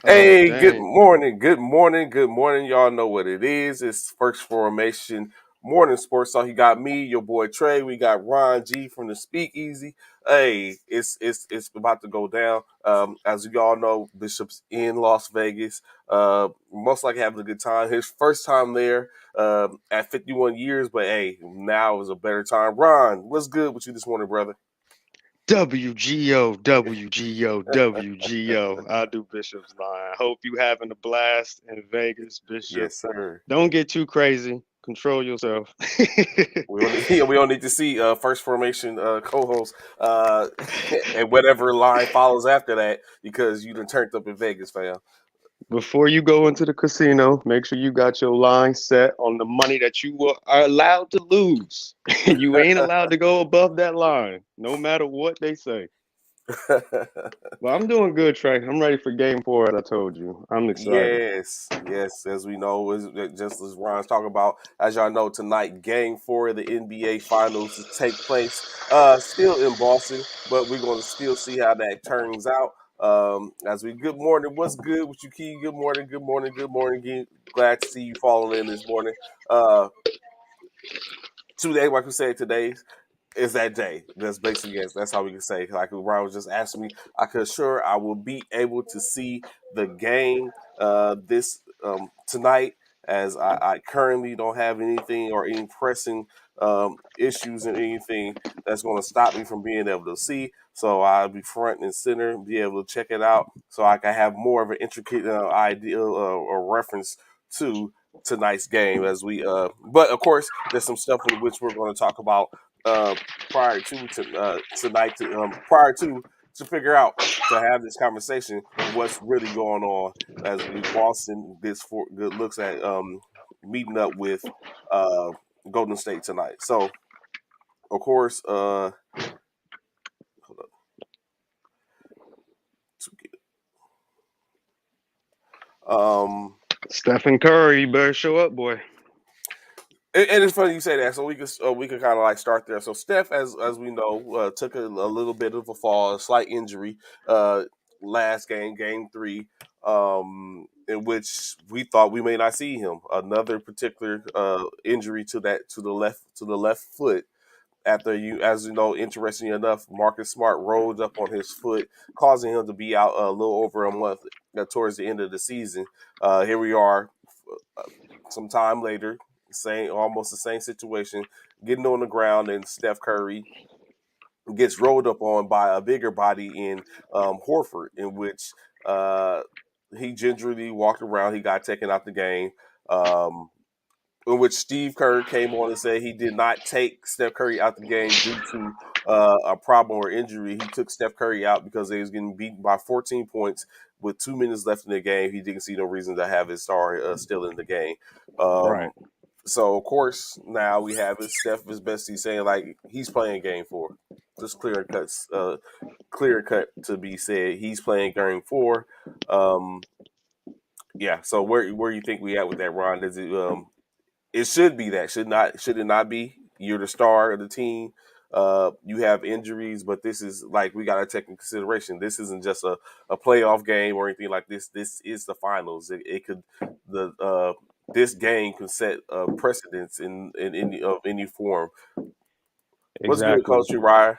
Oh, Hey, good dang. morning, good morning, good morning. Y'all know what it is. It's First Formation Morning Sports. So you got me, your boy Trey. We got Ron G from the Speakeasy. Hey, it's about to go down. As you all know, Bishop's in Las Vegas. Most likely having a good time. His first time there at 51 years, but hey, now is a better time. Ron, what's good with you this morning, brother? WGO, WGO, WGO. I do Bishop's line. Hope you having a blast in Vegas, Bishop. Yes, sir. Don't get too crazy. Control yourself. We don't need, we don't need to see first formation co-host and whatever line follows after that because you done turned up in Vegas, fam. Before you go into the casino, make sure you got your line set on the money that you are allowed to lose. You ain't allowed to go above that line, no matter what they say. Well, I'm doing good, Trey. I'm ready for game four, as I told you. I'm excited. Yes, yes. As we know, just as Ron's talking about, as y'all know, tonight, Game 4 of the NBA Finals to take place. Still in Boston, but we're going to still see how that turns out. Good morning. What's good with you, Key? Good morning. Good morning. Good morning. Glad to see you falling in this morning. Uh, Today, like we said, today is that day. That's basically yes. That's how we can say. Like Ryan was just asking me, I could assure I will be able to see the game this tonight, as I currently don't have anything or any pressing issues and anything that's going to stop me from being able to see. So I'll be front and center, be able to check it out, so I can have more of an intricate idea or reference to tonight's game as we but of course there's some stuff in which we're going to talk about uh prior to tonight prior to figure out to have this conversation what's really going on as we Boston this for good looks at meeting up with uh Golden State tonight. So of course hold up, um Stephen Curry, you better show up, boy. and it's funny you say that. So we could kind of like start there. So Steph, as we know, took a little bit of a fall, a slight injury, uh, last game, game three, in which we thought we may not see him. Another particular injury to the left foot. After you, as you know, interesting enough, Marcus Smart rolled up on his foot, causing him to be out a little over a month towards the end of the season. Here we are, uh, some time later, same almost the same situation, getting on the ground, and Steph Curry gets rolled up on by a bigger body in Horford, in which uh, he gingerly walked around. He got taken out the game. Um, in which Steve Kerr came on and said he did not take Steph Curry out the game due to a problem or injury. He took Steph Curry out because they was getting beaten by 14 points with 2 minutes left in the game. He didn't see no reason to have his star still in the game. Right. Um, so of course now we have it. Steph is basically saying like he's playing game four. Just clear cut to be said. He's playing game four. Um, yeah. So where you think we at with that, Ron? Does it should be that should it not be? You're the star of the team. You have injuries, but this is like we got to take in consideration. This isn't just a playoff game or anything like this. This is the finals. It could the this game could set precedence in any of any form. What's good, Exactly. Coach Uriah?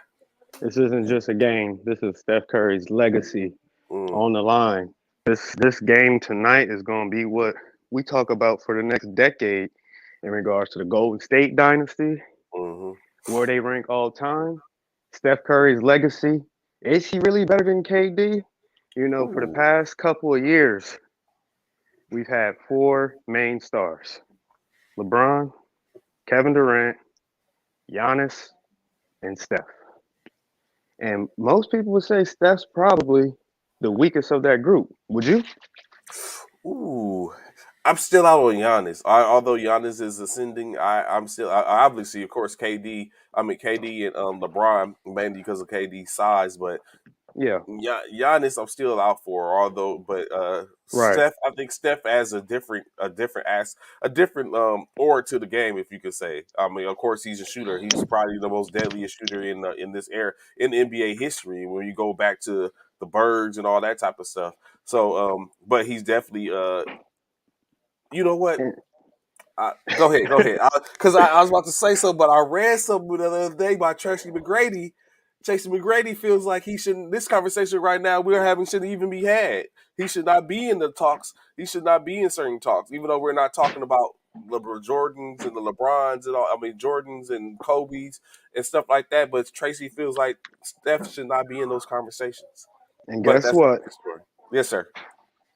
This isn't just a game. This is Steph Curry's legacy Mm, on the line. This game tonight is going to be what we talk about for the next decade in regards to the Golden State dynasty, hmm where they rank all time. Steph Curry's legacy. Is he really better than KD? You know, for the Ooh. past couple of years, we've had four main stars: LeBron, Kevin Durant, Giannis, and Steph. And most people would say Steph's probably the weakest of that group. Would you? Ooh, I'm still out on Giannis. Although Giannis is ascending, I'm still obviously, of course, KD. I mean KD and LeBron mainly because of KD's size, but Yeah, Giannis, I'm still out for, although, but right. Steph, I think Steph has a different aura to the game, if you could say. I mean, of course, he's a shooter. He's probably the most deadliest shooter in this era in NBA history. When you go back to the Birds and all that type of stuff. So, but he's definitely, you know what? And, Go ahead, go ahead. Because I was about to say something, but I read something the other day by Tracy McGrady. Tracy McGrady feels like he shouldn't. This conversation right now we're having shouldn't even be had. He should not be in the talks. He should not be in certain talks, even though we're not talking about LeBron Jordans and the LeBrons and all. I mean Jordans and Kobe's and stuff like that. But Tracy feels like Steph should not be in those conversations. and But guess that's a what? different story. Yes, sir.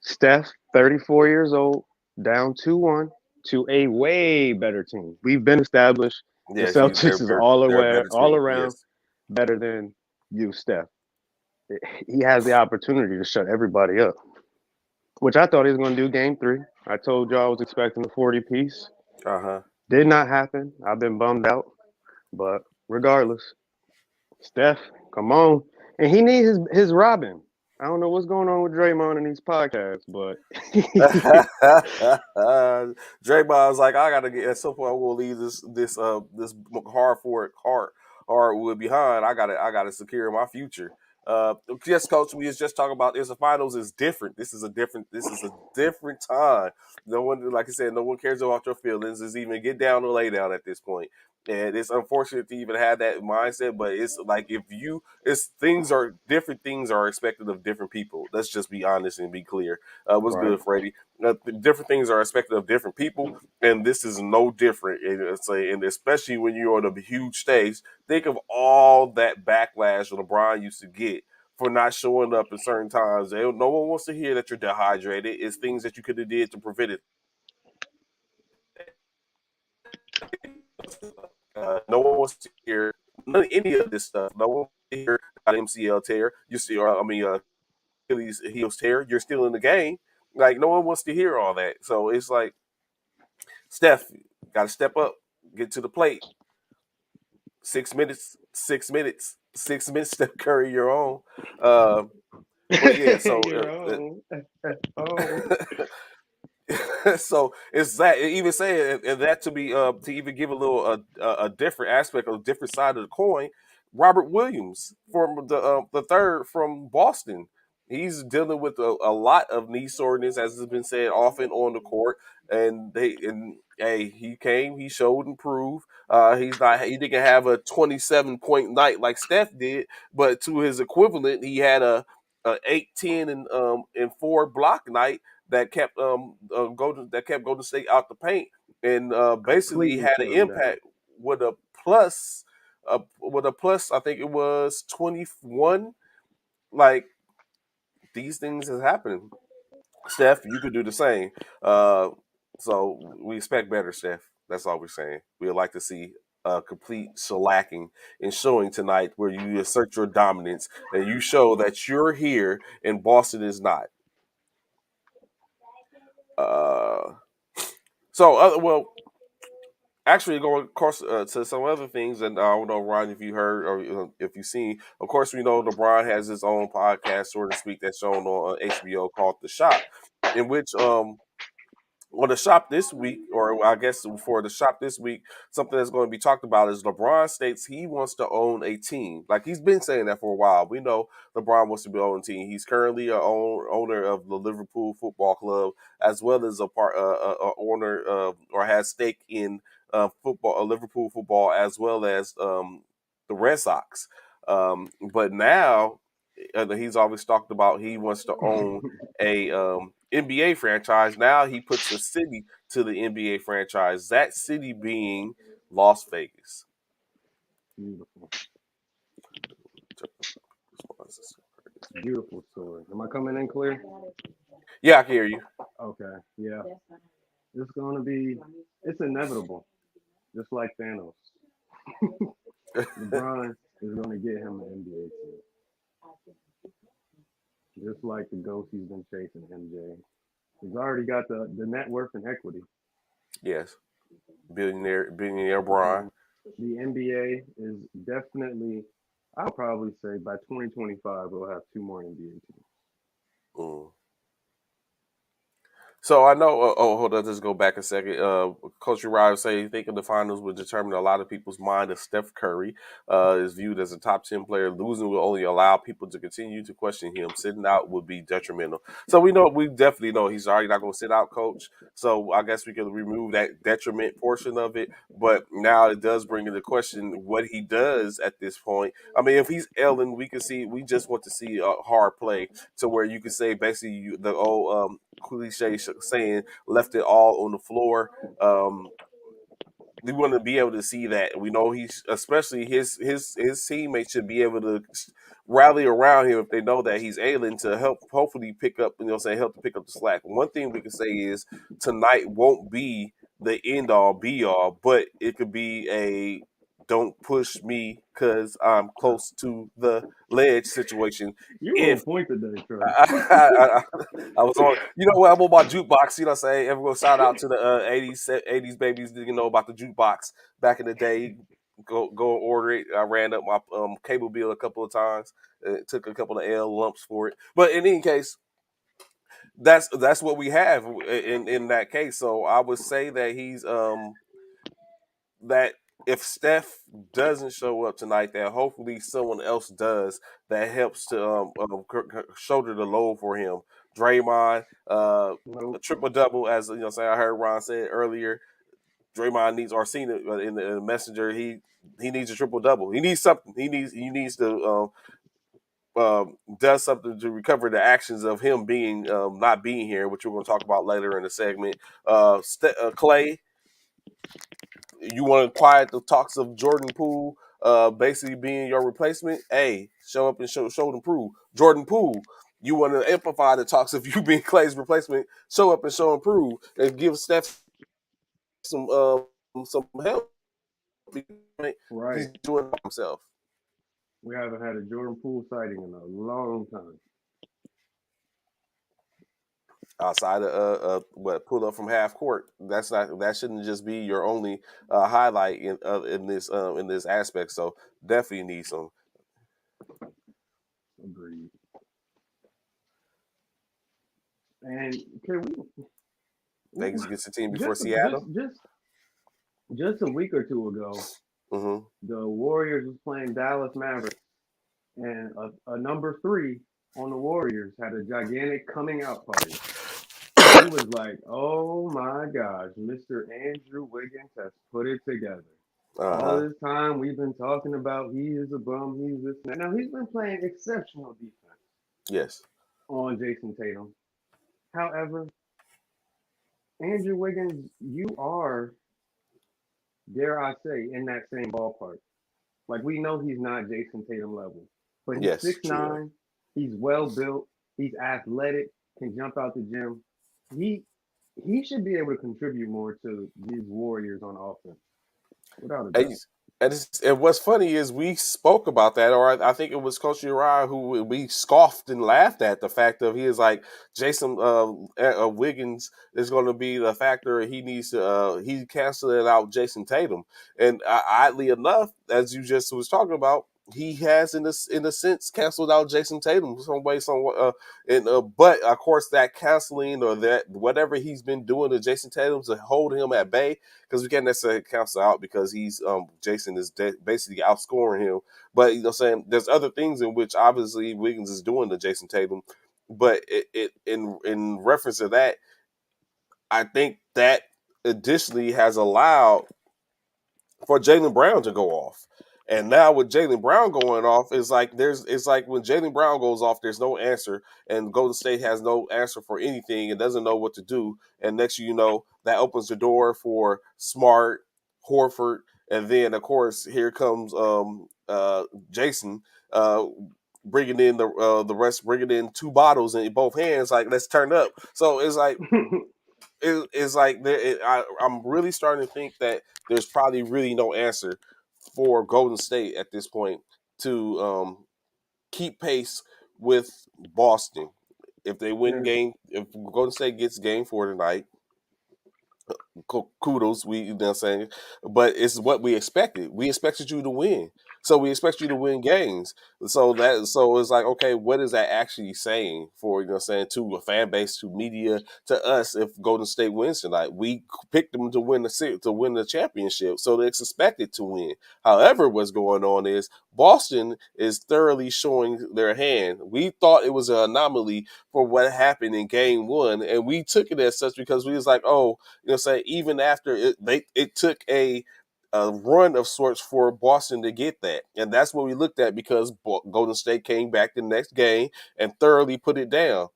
Steph, 34 years old, down 2-1 to a way better team. We've been established. The Yes, Celtics is they're a better all team. around Yes. better than you, Steph. He has the opportunity to shut everybody up, which I thought he was going to do game three. I told y'all I was expecting the 40 piece. Uh huh. Did not happen. I've been bummed out. But regardless, Steph, come on. And he needs his Robin. I don't know what's going on with Draymond in these podcasts, but Draymond was like, I gotta get at some point. I will leave this hardwood behind. I gotta secure my future. Yes, coach. We was just talking about this. The finals is different. This is a different time. No one, like I said, no one cares about your feelings. Is even get down or lay down at this point. And it's unfortunate to even have that mindset, but it's like if you, it's things are different. Things are expected of different people. Let's just be honest and be clear. What's right, good, Freddie? Different things are expected of different people, and this is no different. And especially when you're on a huge stage, think of all that backlash LeBron used to get for not showing up at certain times. No one wants to hear that you're dehydrated. It's things that you could have did to prevent it. No one wants to hear any of this stuff. No one wants to hear about MCL tear. You see, or I mean, Achilles heels tear. You're still in the game. Like no one wants to hear all that. So it's like Steph, got to step up, get to the plate. 6 minutes, 6 minutes, 6 minutes. Steph Curry, you're on. Uh, but yeah, so you're on. Oh, so it's that even saying and that to be to even give a little a different aspect of a different side of the coin. Robert Williams from the third from Boston. He's dealing with a lot of knee soreness, as has been said, off and on the court. And hey, he came, he showed and proved. He didn't have a 27-point night like Steph did, but to his equivalent, he had a 8, 10, and 4 block night that kept Golden State out the paint and basically completely had an tore him down. impact with a plus. With a plus, I think it was 21. Like these things has happened. Steph, you could do the same. Uh, so we expect better, Steph. That's all we're saying. We'd like to see a complete shellacking and showing tonight where you assert your dominance and you show that you're here and Boston is not. Uh, well, actually, going of course to some other things, and I don't know, Ron, if you heard or if you've seen. Of course, we know LeBron has his own podcast, so to speak, that's shown on HBO called The Shop, in which on the shop this week, or I guess for the shop this week, something that's going to be talked about is LeBron states he wants to own a team. Like he's been saying that for a while. We know LeBron wants to be owning a team. He's currently a owner of the Liverpool Football Club, as well as a owner or has stake in football, Liverpool football, as well as the Red Sox. But now he's always talked about he wants to own a NBA franchise. Now he puts a city to the NBA franchise. That city being Las Vegas. Beautiful, beautiful story. Am I coming in clear? Yeah, I can hear you. Okay, yeah. It's gonna be. It's inevitable, just like Thanos. LeBron is gonna get him an NBA team, just like the ghost he's been chasing, MJ. He's already got the net worth and equity. Yes, billionaire Brian. The NBA is definitely I'll probably say by 2025 we'll have two more NBA teams. Mm. So I know. Oh, hold on. Just go back a second. Coach Uriah say thinking the finals would determine a lot of people's mind. As Steph Curry is viewed as a top 10 player, losing will only allow people to continue to question him. Sitting out would be detrimental. So we definitely know he's already not going to sit out, Coach. So I guess we can remove that detriment portion of it. But now it does bring into question what he does at this point. I mean, if he's Ellen, we can see. We just want to see a hard play to where you can say basically the old cliche saying left it all on the floor. We want to be able to see that. We know he's especially his teammates should be able to rally around him if they know that he's ailing to help hopefully pick up, say help to pick up the slack. One thing we can say is tonight won't be the end all be all, but it could be a don't push me because I'm close to the ledge situation. You on If point today, Trey. I, I was on. You know what? I'm on my jukebox. You know what I'm saying? Everyone shout out to the 80s babies. You know about the jukebox back in the day. Go order it. I ran up my cable bill a couple of times. Took a couple of L lumps for it. But in any case, that's what we have in that case. So I would say that he's that if Steph doesn't show up tonight, that hopefully someone else does that helps to shoulder the load for him. Draymond, a Nope. triple double, as you know, say I heard Ron said earlier. Draymond needs or seen it in the messenger. He needs a triple double. He needs something. He needs to does something to recover the actions of him being not being here, which we're going to talk about later in the segment. Clay, you want to quiet the talks of Jordan Poole basically being your replacement? Hey, show up and show and prove. Jordan Poole, you want to amplify the talks of you being Clay's replacement? Show up and show and prove, and give Steph some help. He's Right. doing it by himself. We haven't had a Jordan Poole sighting in a long time. Outside of what pull up from half court, that shouldn't just be your only highlight in this aspect. So definitely need some. Agreed. And can Vegas we gets the team before just Seattle. just a week or two ago, Mm-hmm. the Warriors was playing Dallas Mavericks, and a number three on the Warriors had a gigantic coming out party. And we was like, oh my gosh, Mr. Andrew Wiggins has put it together. Uh All huh. this time we've been talking about he is a bum, he's this. Now he's been playing exceptional defense Yes. on Jason Tatum. However, Andrew Wiggins, you are, dare I say, in that same ballpark. Like we know he's not Jason Tatum level, but he's Yes. six True that. nine, he's well built, he's athletic, can jump out the gym. He he should be able to contribute more to these Warriors on offense, without a And, doubt. and what's funny is we spoke about that, or I think it was Coach Uriah who we scoffed and laughed at the fact of he is like Jason Wiggins is going to be the factor. He needs to he canceling out Jason Tatum, and oddly enough, as you just was talking about, he has in a sense canceled out Jason Tatum some way, some and but of course that canceling or that whatever he's been doing to Jason Tatum to hold him at bay because we can't necessarily cancel out because he's Jason is basically outscoring him. But you know, what I'm saying there's other things in which obviously Wiggins is doing to Jason Tatum, but it in reference to that, I think that additionally has allowed for Jaylen Brown to go off. And now with Jaylen Brown going off, it's like when Jaylen Brown goes off, there's no answer, and Golden State has no answer for anything and doesn't know what to do. And next you know, that opens the door for Smart, Horford, and then of course here comes Jason bringing in the rest, bringing in two bottles in both hands, like let's turn up. So it's like I'm really starting to think that there's probably really no answer for Golden State at this point to keep pace with Boston. If they win There's if Golden State gets game 4 tonight, kudos, we you know what I'm saying, but it's what we expected. We expected you to win. So we expect you to win games. So it's like, okay, what is that actually saying for, saying, to a fan base, to media, to us? If Golden State wins tonight, we picked them to win the championship, so it's expected to win. However, what's going on is Boston is thoroughly showing their hand. We thought it was an anomaly for what happened in Game 1, and we took it as such because we was like, oh, say, even after it took a run of sorts for Boston to get that. And that's what we looked at, because Golden State came back the next game and thoroughly put it down.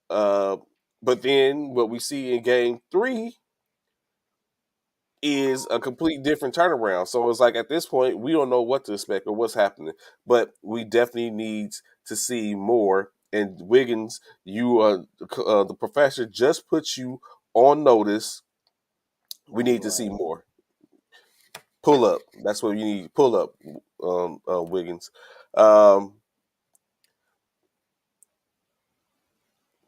Uh, but then what we see in Game 3 is a complete different turnaround. So it's like, at this point, we don't know what to expect or what's happening. But we definitely need to see more. And Wiggins, the professor just put you on notice. We need to see Right. more. Pull up. That's what you need. Pull up, Wiggins. Um,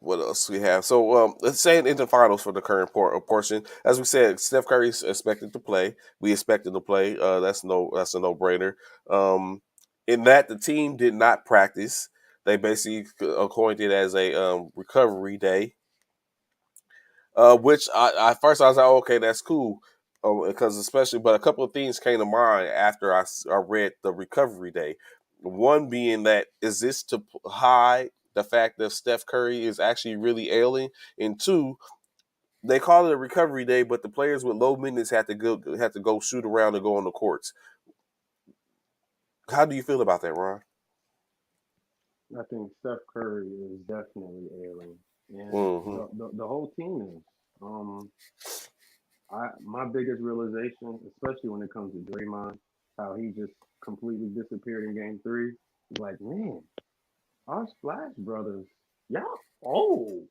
what else we have? So let's say in the finals for the current portion. As we said, Steph Curry is expected to play. We expected to play. That's a no brainer. In that, the team did not practice. They basically coined it as a recovery day. Which I first I was like, oh, okay, that's cool, because especially, but a couple of things came to mind after I read the recovery day. One being that, is this to hide the fact that Steph Curry is actually really ailing, and two, they call it a recovery day, but the players with low minutes have to go shoot around and go on the courts. How do you feel about that, Ron? I think Steph Curry is definitely ailing, and Mm-hmm. the whole team is. Um, my biggest realization, especially when it comes to Draymond, how he just completely disappeared in Game 3. Like, man, our Splash Brothers, y'all old.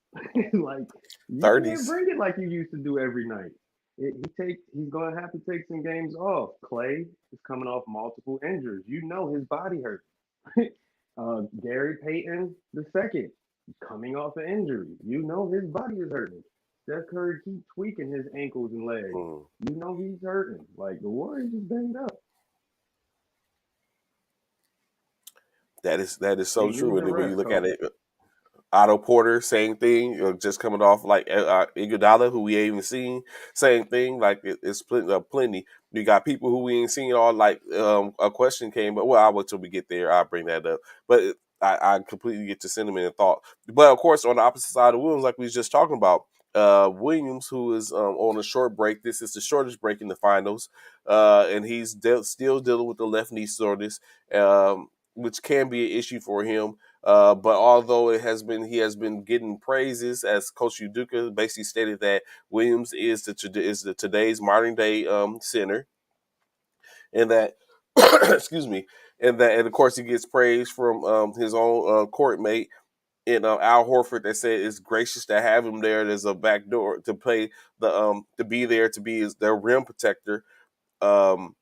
Like, you can't 30s. bring it like you used to do every night. He's gonna have to take some games off. Clay is coming off multiple injuries. You know his body hurt. Gary Payton the second coming off an injury. You know his body is hurting. Steph Curry keep tweaking his ankles and legs. Mm. You know he's hurting. Like the Warriors is banged up. That is so Ain't true. losing And then when you rest, look at coach. it, Otto Porter, same thing. Just coming off like Iguodala, who we ain't even seen. Same thing. Like it's plenty. You got people who we ain't seen all. Like a question came, but well, I'll wait till we get there. I'll bring that up. But I completely get the sentiment and thought. But of course, on the opposite side of Williams, like we was just talking about, Williams, who is on a short break. This is the shortest break in the finals, and he's still dealing with the left knee soreness, which can be an issue for him. But although he has been getting praises, as Coach Uduka basically stated that Williams is the today's modern day center, and that excuse me, and of course he gets praise from his own court mate in Al Horford, that said it's gracious to have him there. There's a back door to play to be there to be their rim protector. Um,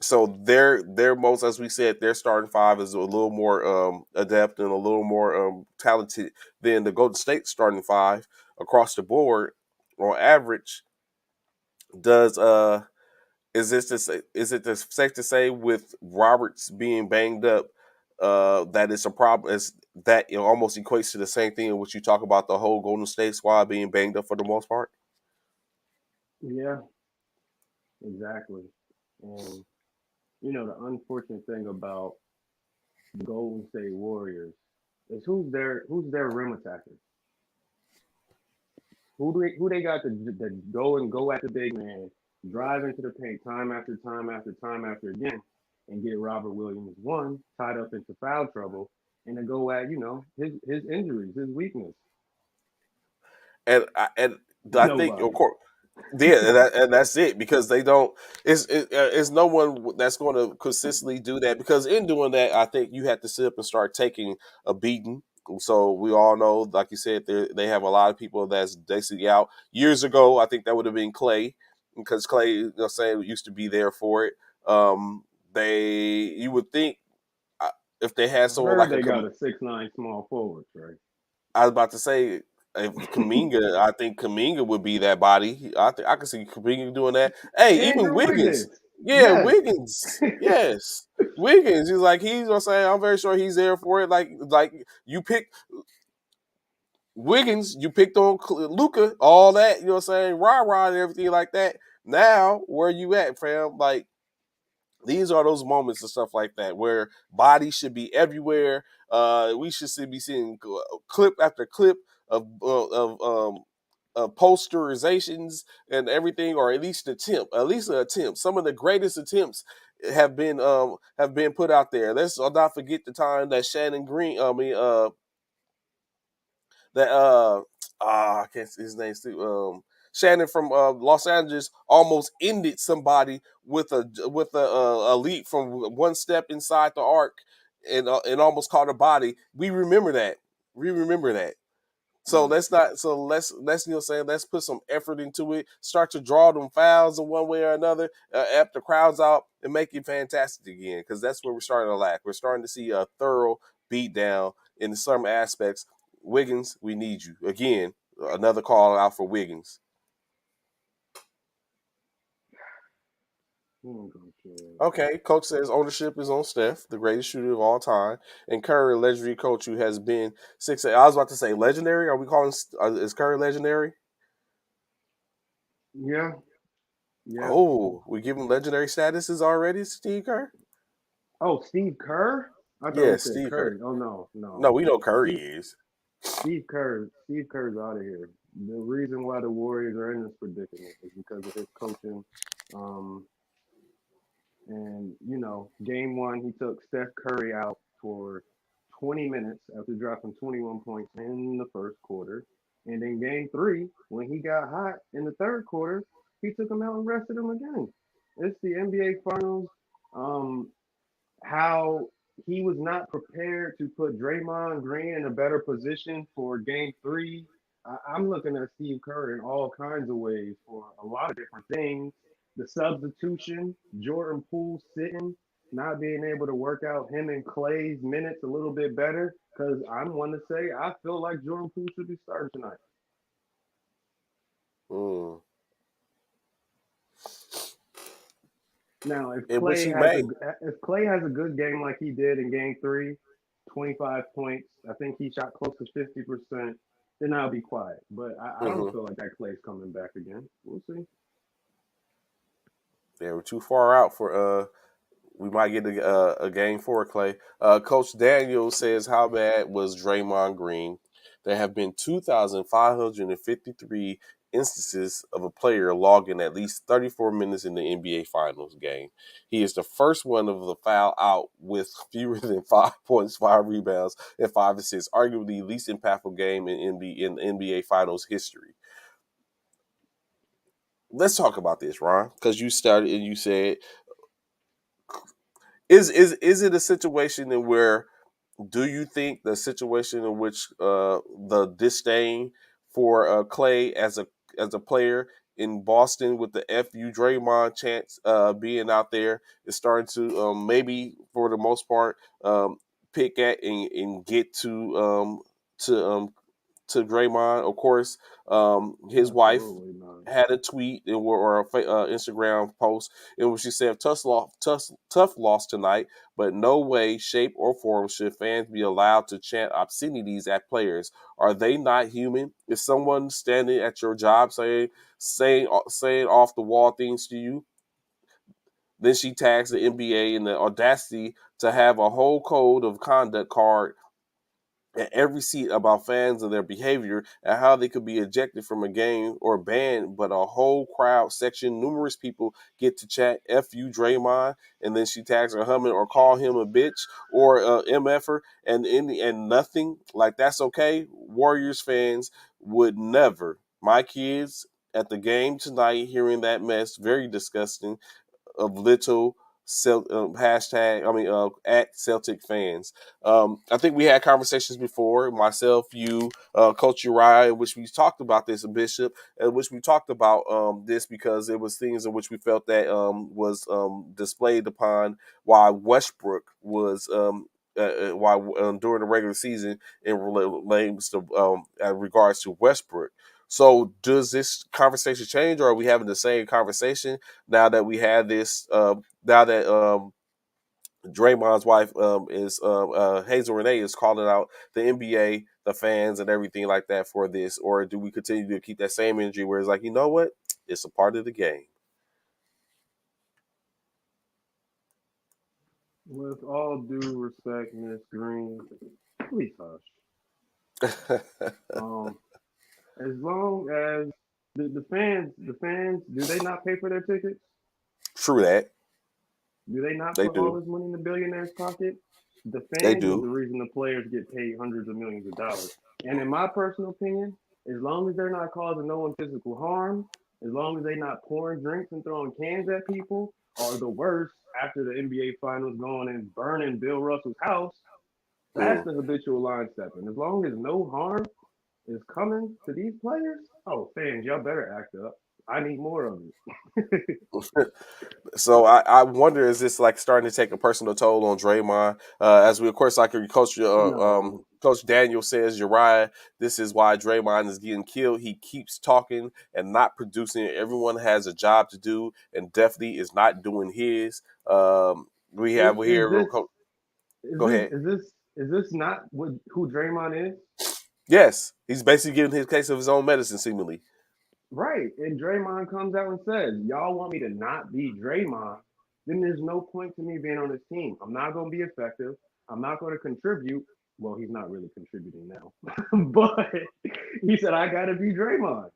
so their most, as we said, their starting five is a little more adept and a little more talented than the Golden State starting five across the board on average. Does is it safe to say, with Roberts being banged up, that it's a problem? Is that almost equates to the same thing in which you talk about the whole Golden State squad being banged up for the most part? Yeah, exactly. And the unfortunate thing about the Golden State Warriors is who's their rim attacker. Who they got to go at the big man, drive into the paint time after time after time after again, and get Robert Williams tied up into foul trouble, and then go at his injuries, his weakness. And I think, of Nobody. course, yeah, and that's it, because they don't. It's no one that's going to consistently do that, because in doing that, I think you have to sit up and start taking a beating. So we all know, like you said, they have a lot of people that's basically out. Years ago, I think that would have been Clay, because Clay, saying, used to be there for it. Um, you would think, uh, if they had I someone heard like they got a 6'9" small forward, right? I was about to say, if Kaminga, I think Kaminga would be that body. I think I could see Kaminga doing that. Hey, even Andrew Wiggins. Wiggins. Yeah, Yes. Wiggins. Yes. Wiggins, he's like he's gonna say, I'm very sure he's there for it. Like you picked Wiggins, you picked on Luca, all that, you know what I'm saying, rah and everything like that. Now, where you at, fam? Like these are those moments and stuff like that where bodies should be everywhere. We should be seeing clip after clip of posterizations and everything, or at least an attempt. Some of the greatest attempts have been put out there. Let's not forget the time that Shannon Green, that I can't his name Shannon from Los Angeles almost ended somebody with a leap from one step inside the arc and almost caught a body. We remember that. We remember that. So Mm. let's not. So let's you know what I'm saying. Let's put some effort into it. Start to draw them fouls in one way or another. After the crowds out and make it fantastic again, because that's where we're starting to lack. We're starting to see a thorough beat down in some aspects. Wiggins, we need you again. Another call out for Wiggins. Okay, coach says ownership is on Steph, the greatest shooter of all time, and Curry, legendary coach who has been 6. I was about to say legendary. Are we calling is Curry legendary? Yeah, yeah. Oh, we give him legendary statuses already, Steve Kerr? Oh, Steve Kerr? I thought we Yes, said Steve Kerr. Curry. Oh no, no. No, we know Curry Steve is. Steve Kerr's out of here. The reason why the Warriors are in this predicament is because of his coaching. Um, and game one, he took Steph Curry out for 20 minutes after dropping 21 points in the first quarter. And in game three, when he got hot in the third quarter, he took him out and rested him again. It's the NBA Finals. Um, how he was not prepared to put Draymond Green in a better position for game three. I'm looking at Steve Kerr in all kinds of ways for a lot of different things. The substitution, Jordan Poole sitting, not being able to work out him and Clay's minutes a little bit better. Because I'm one to say I feel like Jordan Poole should be starting tonight. Mm. Now, In which he may. If Clay has a good game like he did in Game Three, 25 points, I think he shot close to 50%. Then I'll be quiet. But I don't Mm-hmm. feel like that Clay's coming back again. We'll see. They were too far out for we might get a game for Clay. Coach Daniel says, how bad was Draymond Green? There have been 2,553 instances of a player logging at least 34 minutes in the NBA Finals game. He is the first one of the foul out with fewer than 5 points, 5 rebounds, and 5 assists. Arguably the least impactful game in NBA Finals history. Let's talk about this, Ron, because you started and you said, is it a situation in where do you think the situation in which the disdain for Clay as a player in Boston with the "FU Draymond" chants being out there is starting to maybe for the most part pick at and get to to Draymond. Of course, his wife Absolutely not. had a tweet or a Instagram post in which she said, tough loss tonight, but no way, shape, or form should fans be allowed to chant obscenities at players. Are they not human? Is someone standing at your job saying off the wall things to you? Then she tags the NBA in the audacity to have a whole code of conduct card at every seat about fans and their behavior and how they could be ejected from a game or banned, but a whole crowd section, numerous people get to chat "F you, Draymond," and then she tags her humming or call him a bitch or MFer, and nothing like that's okay. Warriors fans would never. My kids at the game tonight hearing that mess, very disgusting of little hashtag. I mean, at Celtic fans. I think we had conversations before. Myself, you, Coach Uriah, in which we talked about this, Bishop, in which we talked about this because it was things in which we felt that was displayed upon why Westbrook was. While during the regular season in relates to regards to Westbrook. So does this conversation change, or are we having the same conversation now that we had this? Now that Draymond's wife is Hazel Renee is calling out the NBA, the fans, and everything like that for this, or do we continue to keep that same energy where it's like, you know what, it's a part of the game? With all due respect, Miss Green, please hush. Um, as long as the fans, do they not pay for their tickets? True that Do they not they put all do, this money in the billionaire's pocket? The they fans is the do. reason the players get paid hundreds of millions of dollars. And in my personal opinion, as long as they're not causing no one physical harm, as long as they're not pouring drinks and throwing cans at people, or the worst, after the NBA finals going and burning Bill Russell's house, that's Mm. the habitual line stepping. As long as no harm is coming to these players, oh fans, y'all better act up. I need more of it. So I wonder, is this like starting to take a personal toll on Draymond? As we, of course, like No. Coach Daniel says, Uriah, this is why Draymond is getting killed. He keeps talking and not producing. Everyone has a job to do, and definitely is not doing his. We Is have is here. this is Go this ahead. is this is this not what who Draymond is? Yes, he's basically giving his case of his own medicine, seemingly. Right. And Draymond comes out and says, "Y'all want me to not be Draymond? Then there's no point to me being on this team. I'm not going to be effective. I'm not going to contribute." Well, he's not really contributing now, but he said, "I got to be Draymond."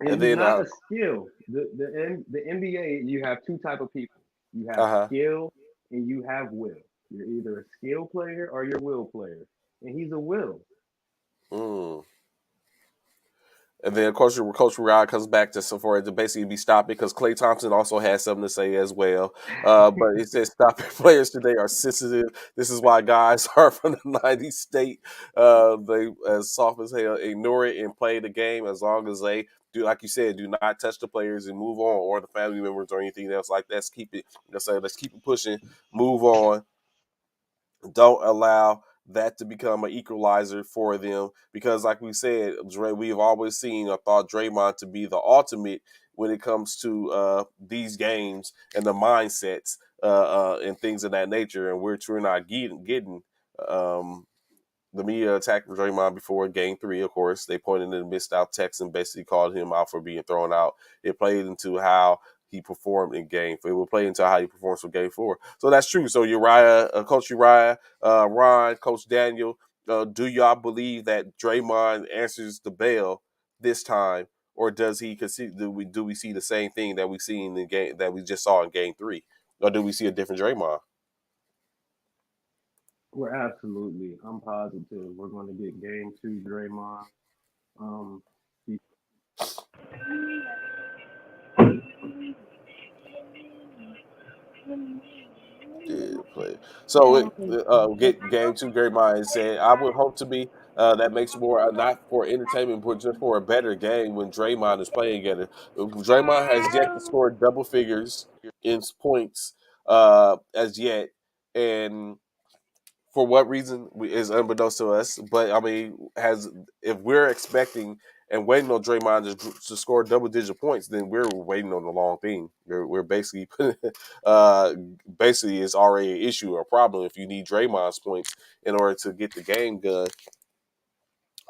It And is then, not a skill. The NBA, you have two type of people. You have uh skill and you have will. You're either a skill player or you're a will player, and he's a will. huh. And then Coach Rod comes back to for it to basically be stopped because Klay Thompson also has something to say as well. But it says stopping players today are sensitive. This is why guys are from the '90s state. They as soft as hell ignore it and play the game as long as they do, like you said, do not touch the players and move on, or the family members or anything else like that. Let's keep it. Let's keep it pushing. Move on. Don't allow that to become an equalizer for them because, like we said, Dre, we have always seen or thought Draymond to be the ultimate when it comes to these games and the mindsets and things of that nature. And we're not getting um, the media attacked Draymond before game three, of course. They pointed to the missed out text and basically called him out for being thrown out. It played into how he performed in game. It will play into how he performs for game four. So that's true. So Coach Uriah, Ron, Coach Daniel, do y'all believe that Draymond answers the bell this time, or does he? Do we see the same thing that we seen in the game that we just saw in game three, or do we see a different Draymond? We're absolutely. I'm positive we're going to get game two, Draymond. Um, Did play. So get game two. Great minds said, I would hope to be that makes more not for entertainment, but just for a better game when Draymond is playing together. Draymond has yet to score double figures in points as yet, and for what reason is unbeknownst to us. But I mean, has if we're expecting and waiting on Draymond to score double digit points, then we're waiting on the long thing. We're basically uh, basically it's already an issue or a problem if you need Draymond's points in order to get the game done.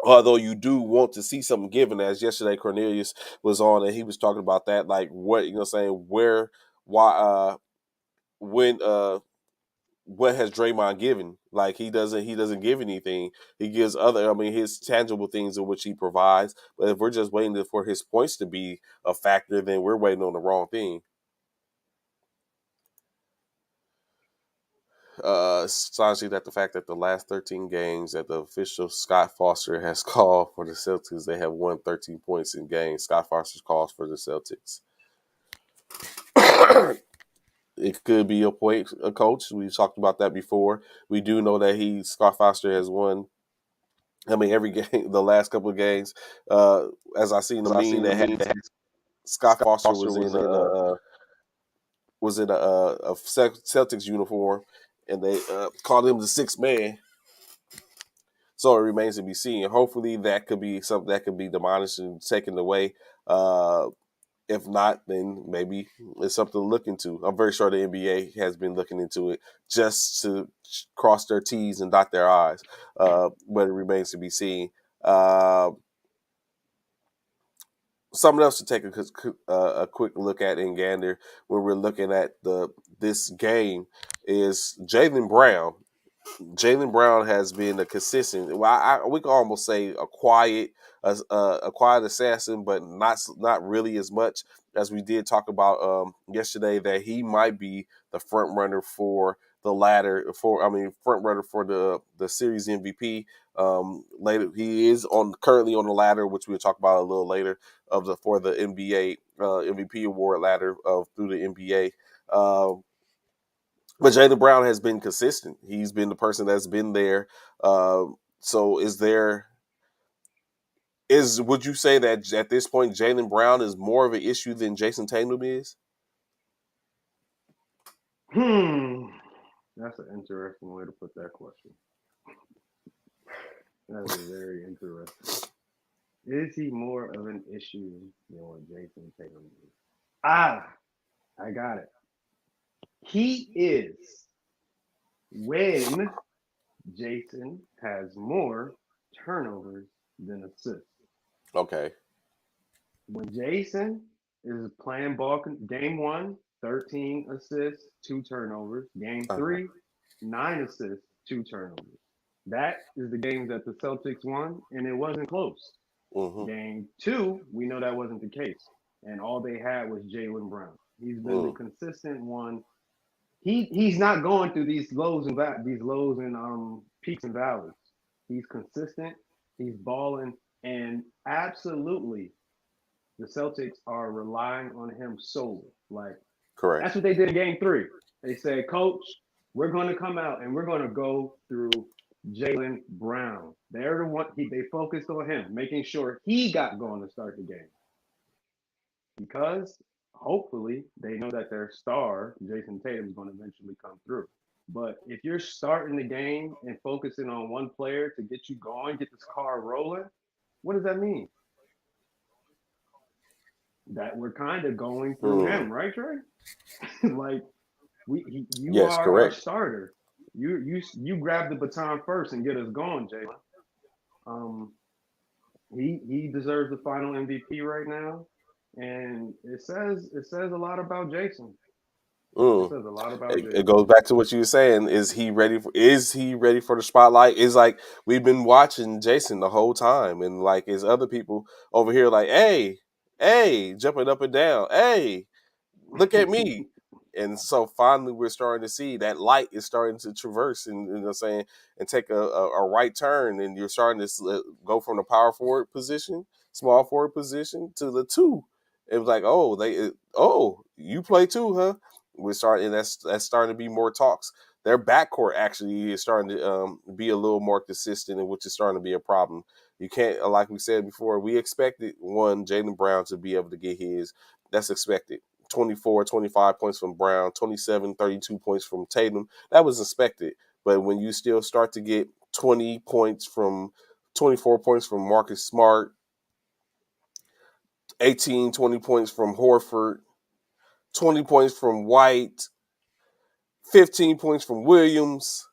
Although you do want to see something given, as yesterday Cornelius was on and he was talking about that, like what saying where, why, when, what has Draymond given? Like he doesn't give anything. He gives other, I mean, his tangible things in which he provides. But if we're just waiting for his points to be a factor, then we're waiting on the wrong thing. Astonishing that the fact that the last 13 games that the official Scott Foster has called for the Celtics, they have won 13 points in games. Scott Foster's calls for the Celtics. It could be a coach. We've talked about that before. We do know that Scott Foster has won. I mean, every game, the last couple of games, uh, as I seen the meme that had Scott Foster was in a Celtics uniform, and they called him the sixth man. So it remains to be seen. Hopefully, that could be something that could be demolished and taken away. Uh, If not, then maybe it's something to look into. I'm very sure the NBA has been looking into it just to cross their T's and dot their I's, but it remains to be seen. Uh, Something else to take a quick look at in Gander when we're looking at this game is Jaylen Brown. Jaylen Brown has been a consistent. Well, we can almost say a quiet assassin, but not really as much as we did talk about yesterday. That he might be the front runner for the ladder front runner for the series MVP. Later, he is currently on the ladder, which we'll talk about a little later for the NBA MVP award ladder through the NBA. But Jaylen Brown has been consistent. He's been the person that's been there. So would you say that at this point Jaylen Brown is more of an issue than Jason Tatum is? That's an interesting way to put that question. That's a very interesting. Is he more of an issue than what Jason Tatum is? I got it. He is when Jason has more turnovers than assists. Okay. When Jason is playing ball, game one, 13 assists, two turnovers. Game Uh-huh. three, 9 assists, two turnovers. That is the game that the Celtics won, and it wasn't close. Mm-hmm. Game two, we know that wasn't the case, and all they had was Jaylen Brown. He's been the consistent one. He's not going through these lows and peaks and valleys. He's consistent. He's balling, and absolutely the Celtics are relying on him solely. Like Correct. that's what they did in Game Three. They said, "Coach, we're going to come out and we're going to go through Jaylen Brown." They're the one. They focused on him, making sure he got going to start the game because hopefully they know that their star Jason Tatum is going to eventually come through. But if you're starting the game and focusing on one player to get you going, get this car rolling, what does that mean? That we're kind of going through him, right, Trey? Like you Yes, are our correct. starter. You grab the baton first and get us going, Jalen. Um, he deserves the final MVP right now, and it says a lot about Jason. It Mm. says a lot about It Jason. goes back to what you were saying. Is he ready for the spotlight? It's like we've been watching Jason the whole time, and like is other people over here like, hey, jumping up and down, hey, look at me. And so finally we're starting to see that light is starting to traverse and you know what I'm saying and take a right turn and you're starting to go from the power forward position, small forward position to the two. It was like, oh, you play too, huh? We're starting that's starting to be more talks. Their backcourt actually is starting to be a little more consistent, and which is starting to be a problem. You can't, like we said before, we expected Jaylen Brown to be able to get his. That's expected. 24, 25 points from Brown, 27, 32 points from Tatum. That was expected. But when you still start to get 24 points from Marcus Smart, 18, 20 points from Horford, 20 points from White, 15 points from Williams,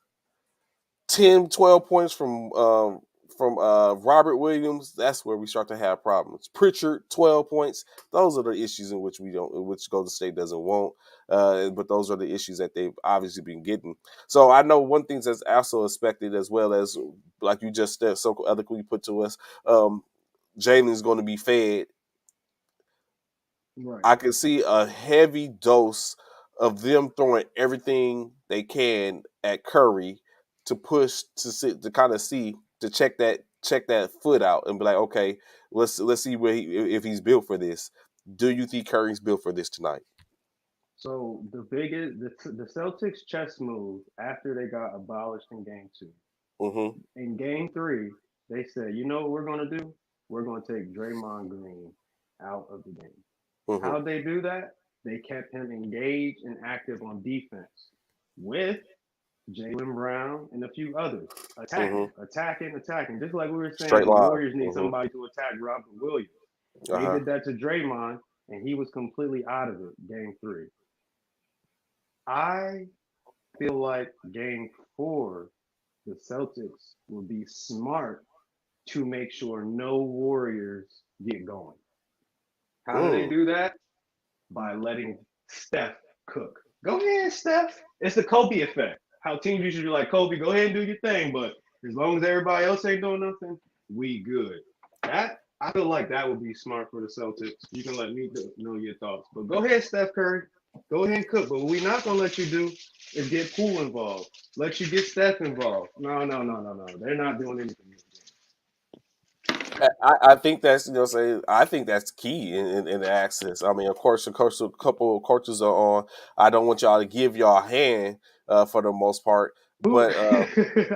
10, 12 points from Robert Williams, that's where we start to have problems. Pritchard, 12 points. Those are the issues in which Golden State doesn't want. But those are the issues that they've obviously been getting. So I know one thing that's also expected, as well as like you just so eloquently put to us, Jalen's going to be fed. Right. I can see a heavy dose of them throwing everything they can at Curry to push to kind of see to check that foot out and be like, okay, let's see if he's built for this. Do you think Curry's built for this tonight? So the Celtics chess move after they got abolished in Game Two. Mm-hmm. In Game Three, they said, you know what we're gonna do? We're gonna take Draymond Green out of the game. Mm-hmm. How'd they do that? They kept him engaged and active on defense with Jaylen Brown and a few others. Mm-hmm. Attacking. Just like we were Straight saying, the line. Warriors need Mm-hmm. somebody to attack Robert Williams. They Uh-huh. did that to Draymond. and he was completely out of it game three. I feel like game four, the Celtics will be smart to make sure no Warriors get going. How do they Mm. do that? By letting Steph cook. Go ahead, Steph. It's the Kobe effect. How teams usually be like, Kobe, go ahead and do your thing, but as long as everybody else ain't doing nothing, we good. That I feel like that would be smart for the Celtics. You can let me know your thoughts. But go ahead, Steph Curry. Go ahead and cook. But what we not gonna let you do is get Poole involved. Let you get Steph involved. No, no, no, no, no. They're not doing anything. I think that's say I think that's key in the access. I mean, of course, a couple of coaches are on. I don't want y'all to give y'all a hand for the most part, Who but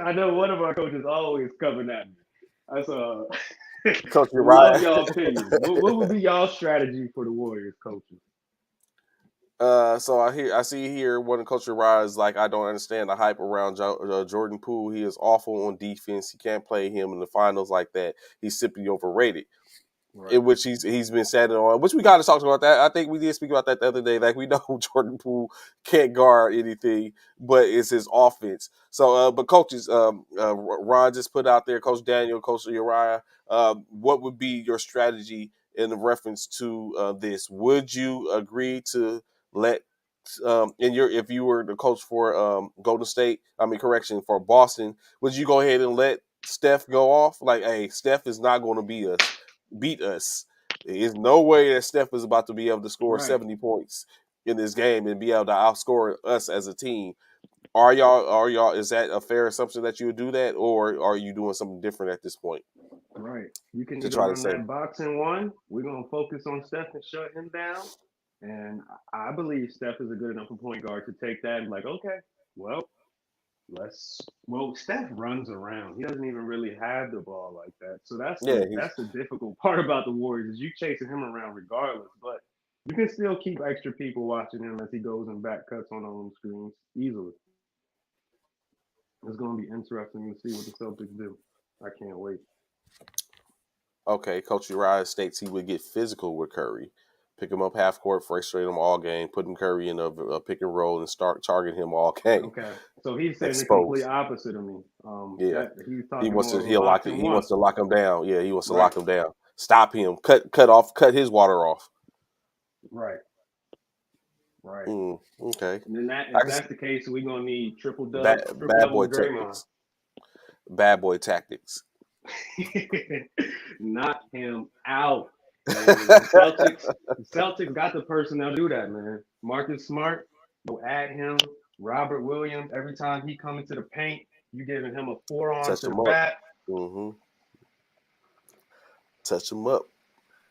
I know one of our coaches always coming at me. That's Coach love Uriah. y'all opinion. What would be y'all strategy for the Warriors coaches? So I see here one of Coach Uriah is like, I don't understand the hype around Jordan Poole. He is awful on defense. He can't play him in the finals like that. He's simply overrated. Right, In which he's been setting on, which we kind of talked about that. I think we did speak about that the other day. Like, we know Jordan Poole can't guard anything, but it's his offense. So, but coaches, Ron just put out there, Coach Daniel, Coach Uriah, what would be your strategy in reference to this? Would you agree to let if you were the coach for Golden State, correction, for Boston, would you go ahead and let Steph go off? Like, hey, Steph is not going to beat us. There's no way that Steph is about to be able to score right, 70 points in this game and be able to outscore us as a team. Are y'all is that a fair assumption that you would do that, or are you doing something different at this point right. You can to either try to run say, that boxing one. We're gonna focus on Steph and shut him down. And I believe Steph is a good enough point guard to take that and like, okay, well, Steph runs around. He doesn't even really have the ball like that. So that's yeah, the difficult part about the Warriors is you chasing him around regardless. But you can still keep extra people watching him as he goes and back cuts on screens easily. It's gonna be interesting to see what the Celtics do. I can't wait. okay, Coach Uriah states he would get physical with Curry, pick him up half court, frustrate him all game, putting Curry in a pick and roll and start targeting him all game. Okay. So he's saying the complete Exposed. opposite of me. Yeah. That he's He talking wants more to of a he'll lock it. boxing He one. wants to lock him down. Yeah, he wants to Right. lock him down. Stop him. Cut his water off. Right. Right. Okay. And then that I if can see that's the case, we're gonna need bad triple bad boy double Draymond. tactics. Bad boy tactics. Knock him out. And the Celtics got the personnel to do that, man. Marcus Smart, go add him. Robert Williams, every time he come into the paint, you giving him a forearm Touch to the him up. back. hmm Touch him up.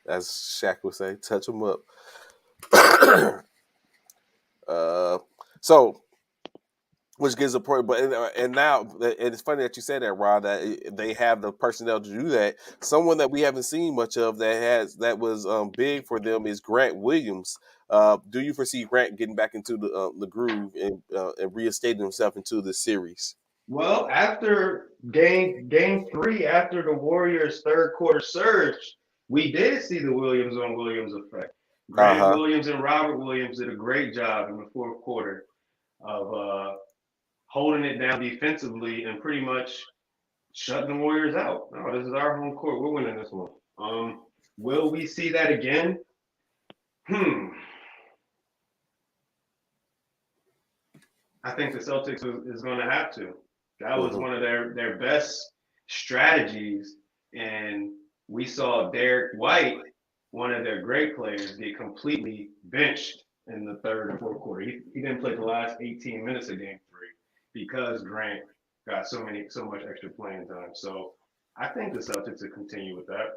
As Shaq would say, touch him up. uh, so which gives a point. But and now it's funny that you said that, Rod. That they have the personnel to do that. Someone that we haven't seen much of that was big for them is Grant Williams. Do you foresee Grant getting back into the groove and reinstating himself into the series? Well, after game three, after the Warriors' third quarter surge, we did see the Williams on Williams effect. Uh Grant huh. Williams and Robert Williams did a great job in the fourth quarter of holding it down defensively and pretty much shutting the Warriors out. No, this is our home court. We're winning this one. Will we see that again? Hmm. I think the Celtics is going to have to. That was hmm one of their best strategies, and we saw Derek White, one of their great players, get completely benched in the third and fourth quarter. He didn't play the last 18 minutes of game three because Grant got so much extra playing time. So I think the Celtics will continue with that.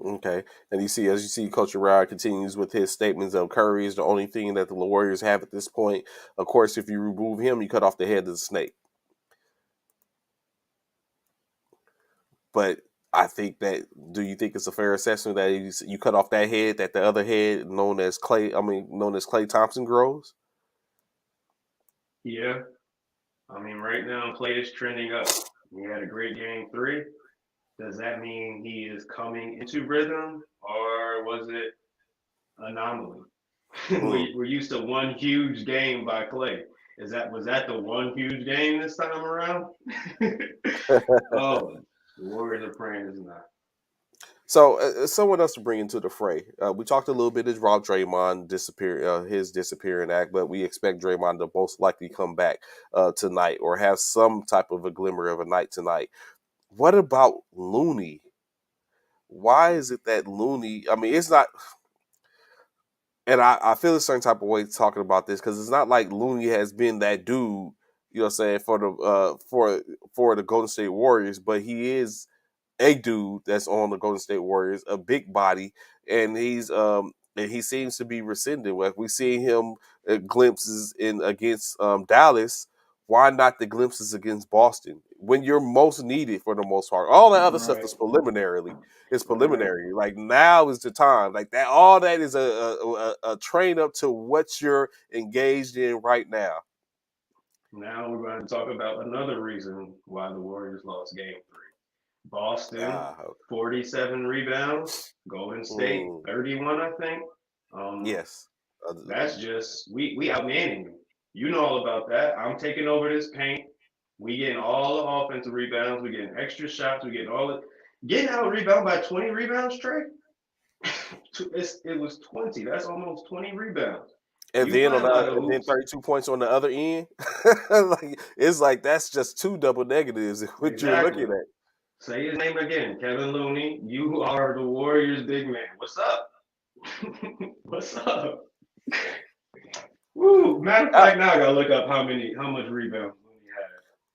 Okay, and as you see, Coach Rod continues with his statements of Curry is the only thing that the Warriors have at this point. Of course, if you remove him, you cut off the head of the snake. But I think that do you think it's a fair assessment that you cut off that head, that the other head, known as Clay Thompson, grows? Yeah, I mean, right now, Clay is trending up. He had a great game three. Does that mean he is coming into rhythm, or was it anomaly. Mm. We're used to one huge game by Clay. Was that the one huge game this time around? Oh, the Warriors are praying it's not. So, someone else to bring into the fray. We talked a little bit about Draymond his disappearing act, but we expect Draymond to most likely come back tonight or have some type of a glimmer of a night tonight. What about Looney? Why is it that Looney? I mean, it's not, and I feel a certain type of way talking about this because it's not like Looney has been that dude, you know, what I'm saying for the for the Golden State Warriors, but he is a dude that's on the Golden State Warriors, a big body, and he seems to be rescinded. Like we see him glimpses in against Dallas. Why not the glimpses against Boston when you're most needed for the most part? All that other stuff Right, is preliminarily. It's right. preliminary. Like now is the time. Like that. All that is a train up to what you're engaged in right now. Now we're going to talk about another reason why the Warriors lost game three. Boston, Ah, okay. 47 rebounds. Golden State, Mm, 31, I think. Um, yes. Uh, that's just, we outmanning you. You know all about that. I'm taking over this paint. We getting all the offensive rebounds. We getting extra shots. We getting all the, getting out rebound by 20 rebounds, Trey. It was 20. That's almost 20 rebounds. And You then playing on a lot of and then hoops. 32 points on the other end. Like it's like that's just two double negatives what you're looking Exactly. at. Say his name again, Kevin Looney. You are the Warriors' big man. What's up? What's up? Woo! Matter of I, fact, now I gotta look up how much rebounds Looney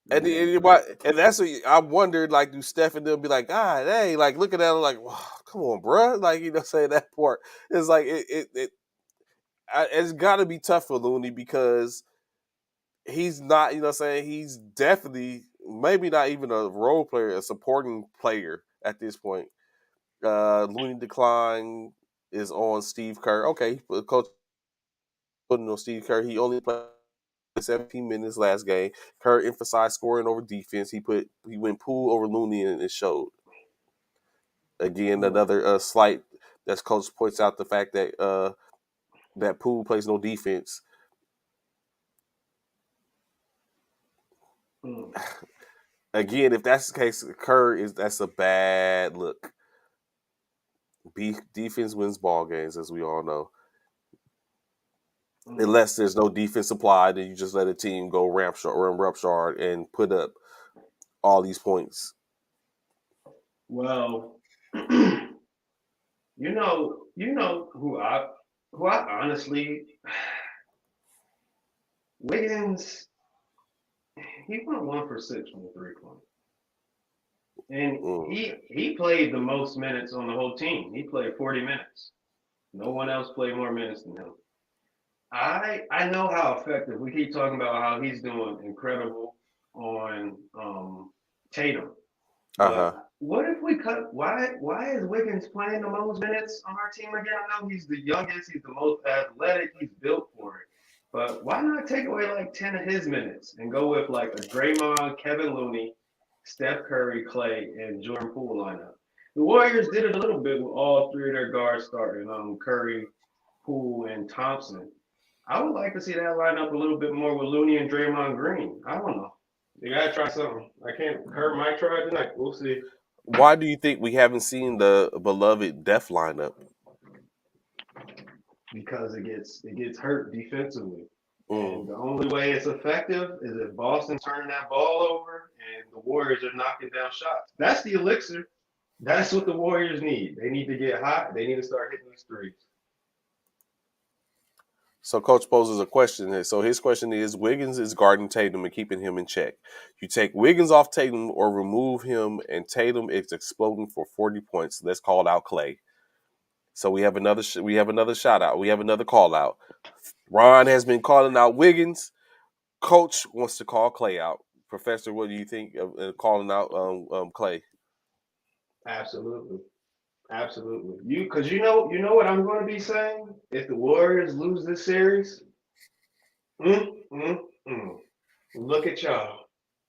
had in game three. and that's what I wondered. Like, do Steph and them be like, God, hey, like looking at him like, wow, come on, bro. Like say that part. It's like it's got to be tough for Looney because he's not. You know, what I'm saying he's definitely maybe not even a role player, a supporting player at this point. Looney decline is on Steve Kerr. Okay, coach putting on Steve Kerr. He only played 17 minutes last game. Kerr emphasized scoring over defense. He went Poole over Looney and it showed. Again, Mm, another slight that coach points out the fact that that Poole plays no defense. mm, Again, if that's the case, that's a bad look. Defense wins ball games, as we all know. mm. Unless there's no defense applied, then you just let a team go run roughshod and put up all these points. Well, you know who I honestly Wiggins. He went 1 for 6 from the 3 point, and Okay. he played the most minutes on the whole team. He played 40 minutes. No one else played more minutes than him. I know how effective. We keep talking about how he's doing incredible on Tatum, Uh huh. but what if we cut? Why is Wiggins playing the most minutes on our team again? I know he's the youngest, he's the most athletic, he's built for it. But why not take away like 10 of his minutes and go with like a Draymond, Kevin Looney, Steph Curry, Clay, and Jordan Poole lineup? The Warriors did it a little bit with all three of their guards starting, Curry, Poole, and Thompson. I would like to see that line up a little bit more with Looney and Draymond Green. I don't know. They gotta try something. I can't. Kurt might try it tonight. We'll see. Why do you think we haven't seen the beloved Def lineup? Because it gets hurt defensively, Mm. and the only way it's effective is if Boston's turning that ball over and the Warriors are knocking down shots. That's the elixir. That's what the Warriors need. They need to get hot. They need to start hitting these threes. So coach poses a question. So his question is Wiggins is guarding Tatum and keeping him in check. You take Wiggins off Tatum or remove him and Tatum is exploding for 40 points. Let's call out Clay. So we have another shout out. We have another call out. Ron has been calling out Wiggins. Coach wants to call Clay out. Professor, what do you think of calling out Clay? Absolutely. Absolutely. Because you know what I'm going to be saying. If the Warriors lose this series, mm, mm, mm. Look at y'all.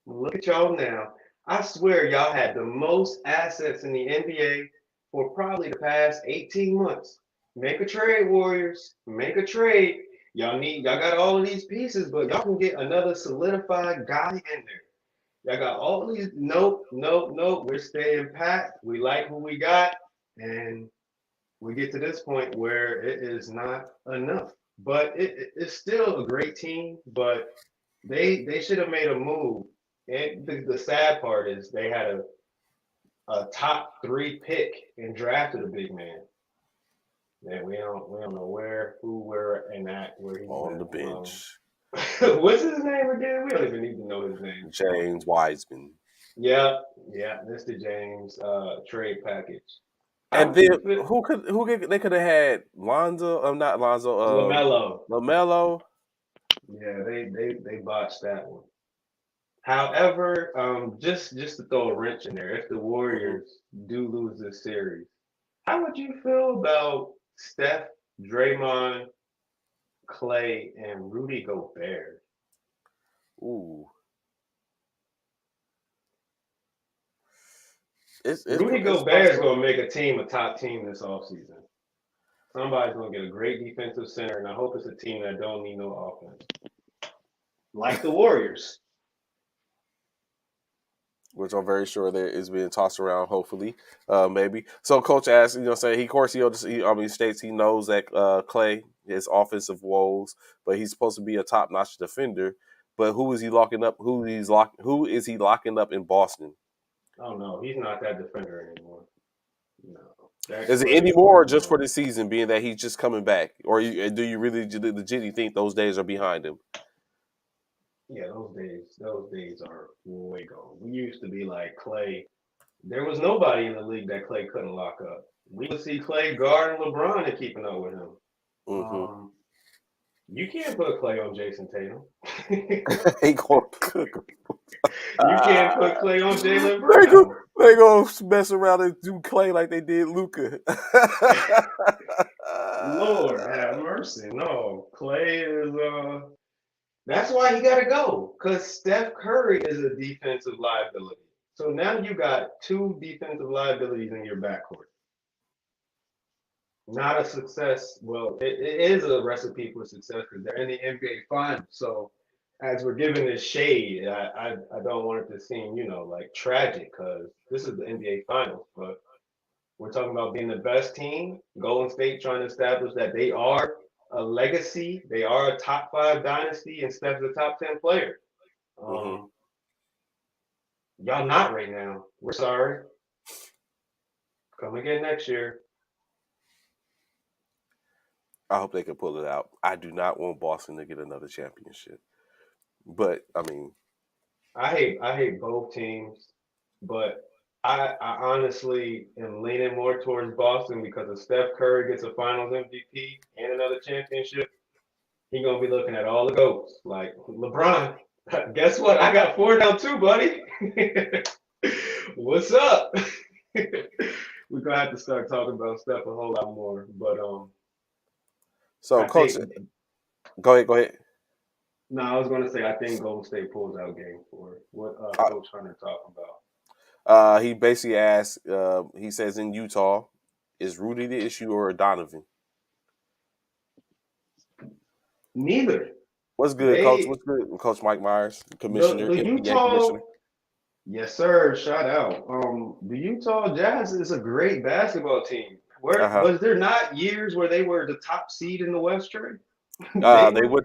Look at y'all now. I swear y'all had the most assets in the NBA for probably the past 18 months. Make a trade, Warriors. Make a trade. Y'all got all of these pieces, but y'all can get another solidified guy in there. Y'all got all these. Nope, nope, nope. We're staying pat. We like who we got, and we get to this point where it is not enough. But it's still a great team. But they should have made a move. And the sad part is they had a top three pick and drafted a big man. Man, we don't know where and at where he's On at. the bench. What's his name again? We don't even need to know his name. James Wiseman. Yeah, yeah, Mr. James trade package. How And would then you fit they could have had Lonzo, not Lonzo, LaMelo? LaMelo. Yeah, they botched that one. However, just to throw a wrench in there, if the Mm-hmm. Warriors do lose this series, how would you feel about Steph, Draymond, Clay, and Rudy Gobert? Ooh, Rudy it's Gobert is possible. going to make a team a top team this offseason. Somebody's going to get a great defensive center, and I hope it's a team that don't need no offense, like the Warriors. Which I'm very sure that is being tossed around. Hopefully, maybe. So, Coach asked, say he, of course, states he knows that Clay is offensive woes, but he's supposed to be a top notch defender. But who is he locking up? Who is he locking up in Boston? Oh no, he's not that defender anymore. No, that Is it Clay any is more, or long just for gone. the season, being that he's just coming back, or do you really legitimately think those days are behind him? Yeah, those days are way gone. We used to be like Clay. There was nobody in the league that Clay couldn't lock up. We would see Clay guarding LeBron and keeping up with him. Mm-hmm. Um, you can't put Clay on Jason Tatum. Ain't gonna cook. You can't put Clay on Jalen They go, Brown. they go mess around and do Clay like they did Luca. Lord have mercy. No, Clay is that's why he gotta go. Cause Steph Curry is a defensive liability. So now you got two defensive liabilities in your backcourt. Not a success. Well, it is a recipe for success because they're in the NBA Finals. So as we're giving this shade, I don't want it to seem, like tragic because this is the NBA Finals. But we're talking about being the best team. Golden State trying to establish that they are a legacy. They are a top five dynasty, and Steph's a top 10 player. hmm Um, y'all not right now. We're sorry. Come again next year. I hope they can pull it out. I do not want Boston to get another championship, but I mean, I hate both teams, but I honestly am leaning more towards Boston because if Steph Curry gets a Finals MVP and another championship, he's gonna be looking at all the goats like LeBron. Guess what? I got four now too, buddy. What's up? We're gonna have to start talking about Steph a whole lot more. But so I Coach, think go ahead. no, I was gonna say I think Golden State pulls out game four. What Uh, Coach Hunter talking about? he basically asked. He says in Utah, is Rudy the issue or Donovan? Neither. What's good, Coach? They What's good, Coach Mike Myers, the Commissioner, the NBA Commissioner? Utah, yes sir, shout out. The Utah Jazz is a great basketball team. Uh Where huh. was there not years where they were the top seed in the West trade? They They were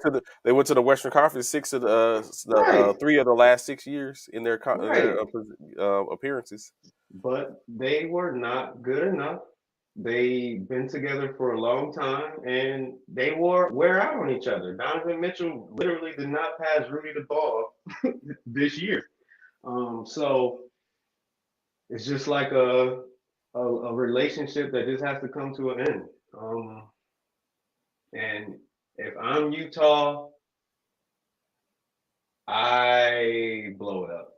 went to the Western Conference six of right, 3 of the last 6 years in their right. appearances. But they were not good enough. They've been together for a long time and they wore wear out on each other. Donovan Mitchell literally did not pass Rudy the ball this year. So it's just like a relationship that just has to come to an end. And if I'm Utah, I blow it up.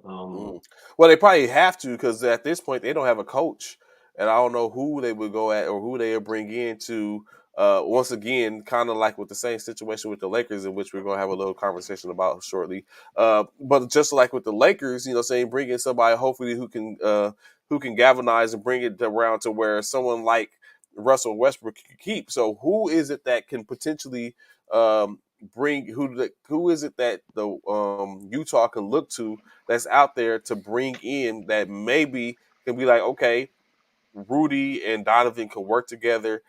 Um, Mm. Well, they probably have to because at this point they don't have a coach, and I don't know who they would go at or who they would bring in to. Once again, kind of like with the same situation with the Lakers, in which we're going to have a little conversation about shortly. But just like with the Lakers, saying bring in somebody hopefully who can galvanize and bring it around to where someone like Russell Westbrook can keep. So who is it that can potentially bring who is it that the Utah can look to that's out there to bring in that maybe can be like, okay, Rudy and Donovan can work together,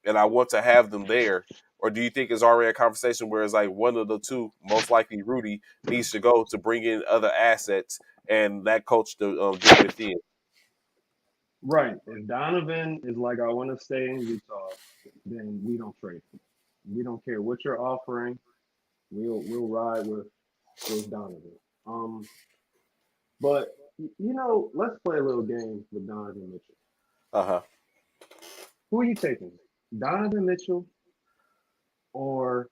and I want to have them there? Or do you think it's already a conversation where it's like one of the two, most likely Rudy, needs to go to bring in other assets and that coach to do within? Right. If Donovan is like, I want to stay in Utah, then we don't trade him. We don't care what you're offering. We'll ride with Donovan. Um, but let's play a little game with Donovan Mitchell. Uh huh. Who are you taking? Donovan Mitchell or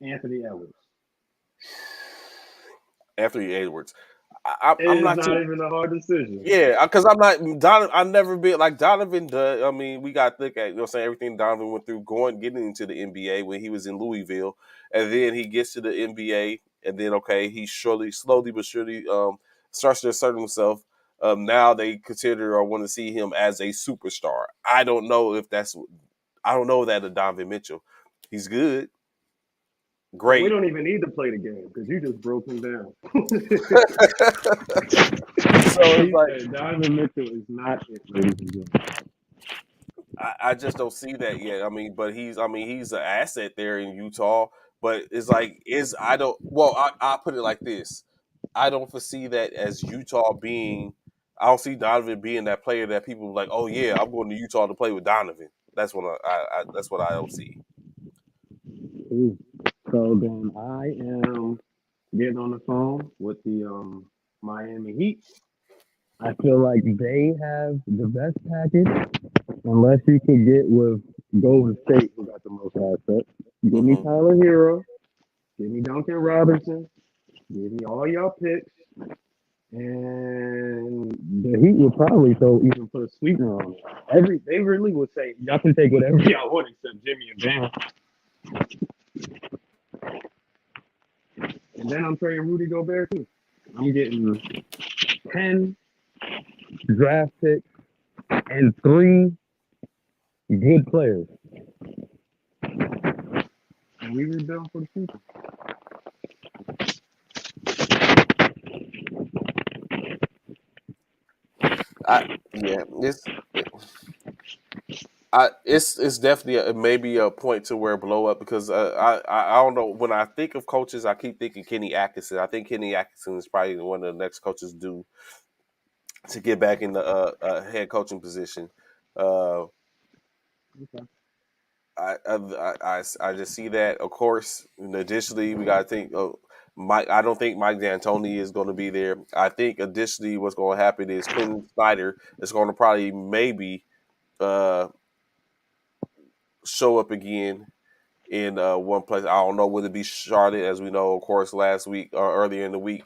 Anthony Edwards? Anthony Edwards. I'm It is not not too. even a hard decision. Yeah, because I'm not Donovan. I've never been like Donovan. I mean, we got to look at saying everything Donovan went through getting into the NBA when he was in Louisville, and then he gets to the NBA, and then okay, he slowly but surely starts to assert himself. Now they consider or want to see him as a superstar. I don't know if that's. I don't know that of Donovan Mitchell. He's good, Well, we great. don't even need to play the game because you just broke him down. So it's He like said Donovan Mitchell is not it, ladies and gentlemen. I just don't see that yet. He's an asset there in Utah, but it's like is I don't well I put it like this. I don't foresee that as Utah being. I don't see Donovan being that player that people are like, oh yeah, I'm going to Utah to play with Donovan. That's what that's what I don't see. Ooh. So then I am getting on the phone with the Miami Heat. I feel like they have the best package, unless you can get with Golden State, who got the most assets. Give me Hmm. Tyler Hero, give me Duncan Robinson, give me all y'all picks, and the Heat would probably throw even put a sweetener on it. They really would say y'all can take whatever y'all want except Jimmy and Bam. And then I'm trading Rudy Gobert too. I'm getting 10 draft picks and 3 good players. And we rebuild for the future. I yeah, it's definitely maybe a point to where blow up because I don't know when I think of coaches I keep thinking Kenny Atkinson. I think Kenny Atkinson is probably one of the next coaches due to get back in the head coaching position. Uh, Okay. I just see that. Of course, and additionally, we got to think. Mike, I don't think Mike D'Antoni is going to be there. I think additionally, what's going to happen is Quinn Snyder is going to probably maybe uh, show up again in one place. I don't know whether it be Charlotte, as we know, of course, last week or earlier in the week,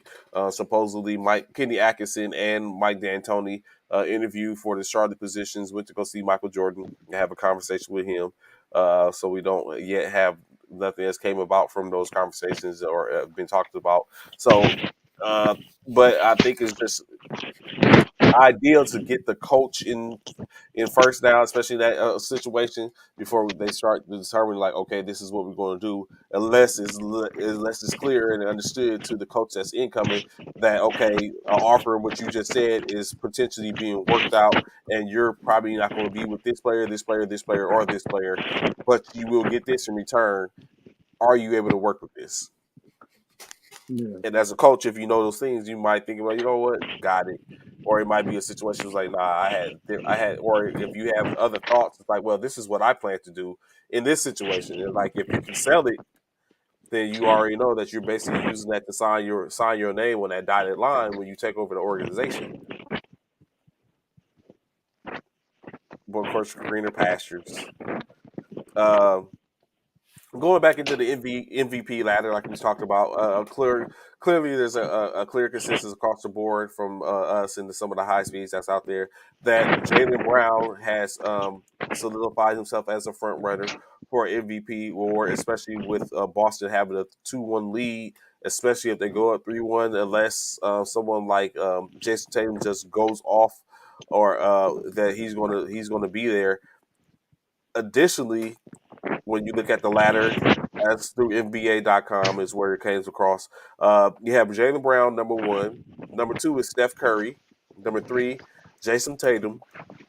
supposedly Kenny Atkinson and Mike D'Antoni interviewed for the Charlotte positions. Went to go see Michael Jordan and have a conversation with him. So we don't yet have nothing that's came about from those conversations or been talked about. So, uh, but I think it's just ideal to get the coach in first down, especially in that situation, before they start to determine like, okay, this is what we're going to do. Unless it's clear and understood to the coach that's incoming that okay, an offer what you just said is potentially being worked out, and you're probably not going to be with this player, this player, this player, or this player, but you will get this in return. Are you able to work with this? Yeah. And as a coach, if you know those things, you might think about, you know what, got it. Or it might be a situation that's like, nah, I had, or if you have other thoughts, it's like, well, this is what I plan to do in this situation. And like, if you can sell it, then you already know that you're basically using that to sign your name on that dotted line when you take over the organization. But of course, greener pastures. Um, Going back into the MVP ladder, like we talked about, clearly there's a clear consensus across the board from us and some of the high speeds that's out there that Jalen Brown has solidified himself as a front runner for MVP award, especially with Boston having a 2-1 lead, especially if they go up 3-1, unless someone like Jason Tatum just goes off or that he's gonna be there. Additionally, when you look at the ladder, as through NBA.com is where it came across. You have Jaylen Brown, number one. Number two is Steph Curry. Number three, Jason Tatum.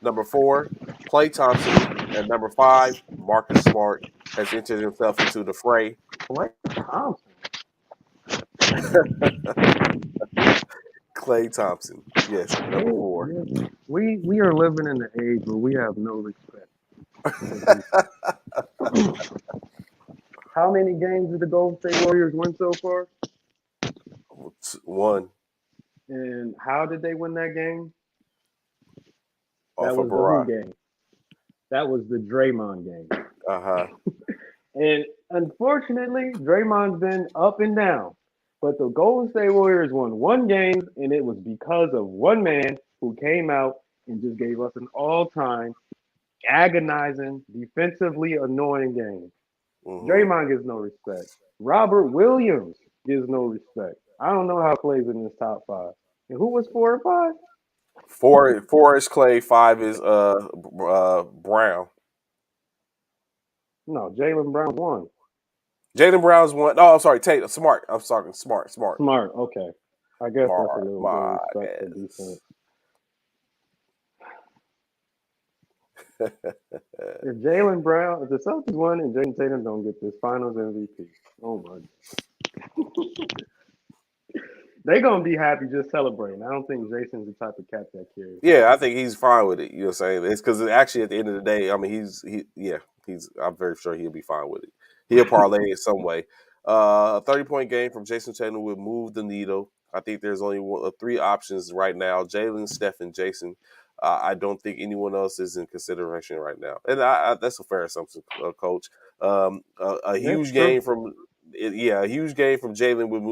Number four, Klay Thompson. And number five, Marcus Smart has entered himself into the fray. Klay Thompson. Klay Thompson, yes, number four. We are living in an age where we have no respect for defense. How many games did the Golden State Warriors win so far? One And how did they win that game? That off of was the who Barrage. game. That was the Draymond game. Uh huh. And unfortunately, Draymond's been up and down. But the Golden State Warriors won one game, and it was because of one man who came out and just gave us an all-time agonizing, defensively annoying game. Mm-hmm. Draymond gives no respect. Robert Williams gives no respect. I don't know how Clay's in this top five. And who was 4 or 5? Four is Clay. Five is Brown. No, Jalen Brown won. Jaylen Brown's one. Oh, I'm sorry. Tatum. Smart. I'm sorry. Smart. Smart. Smart. Okay. I guess that's a Smart. little more My respect for ass. defense. If Jalen Brown, if the Celtics won and Jason Tatum don't get this Finals MVP, oh my, they gonna be happy just celebrating. I don't think Jason's the type of cat that cares. Yeah, I think he's fine with it. You know what I'm saying? It's because actually at the end of the day, I mean, I'm very sure he'll be fine with it. He'll parlay it some way. A 30-point game from Jason Tatum would move the needle. I think there's only three options right now: Jalen, Steph, and Jason. I don't think anyone else is in consideration right now, and that's a fair assumption, Coach. A That's huge true. game a huge game from Jalen would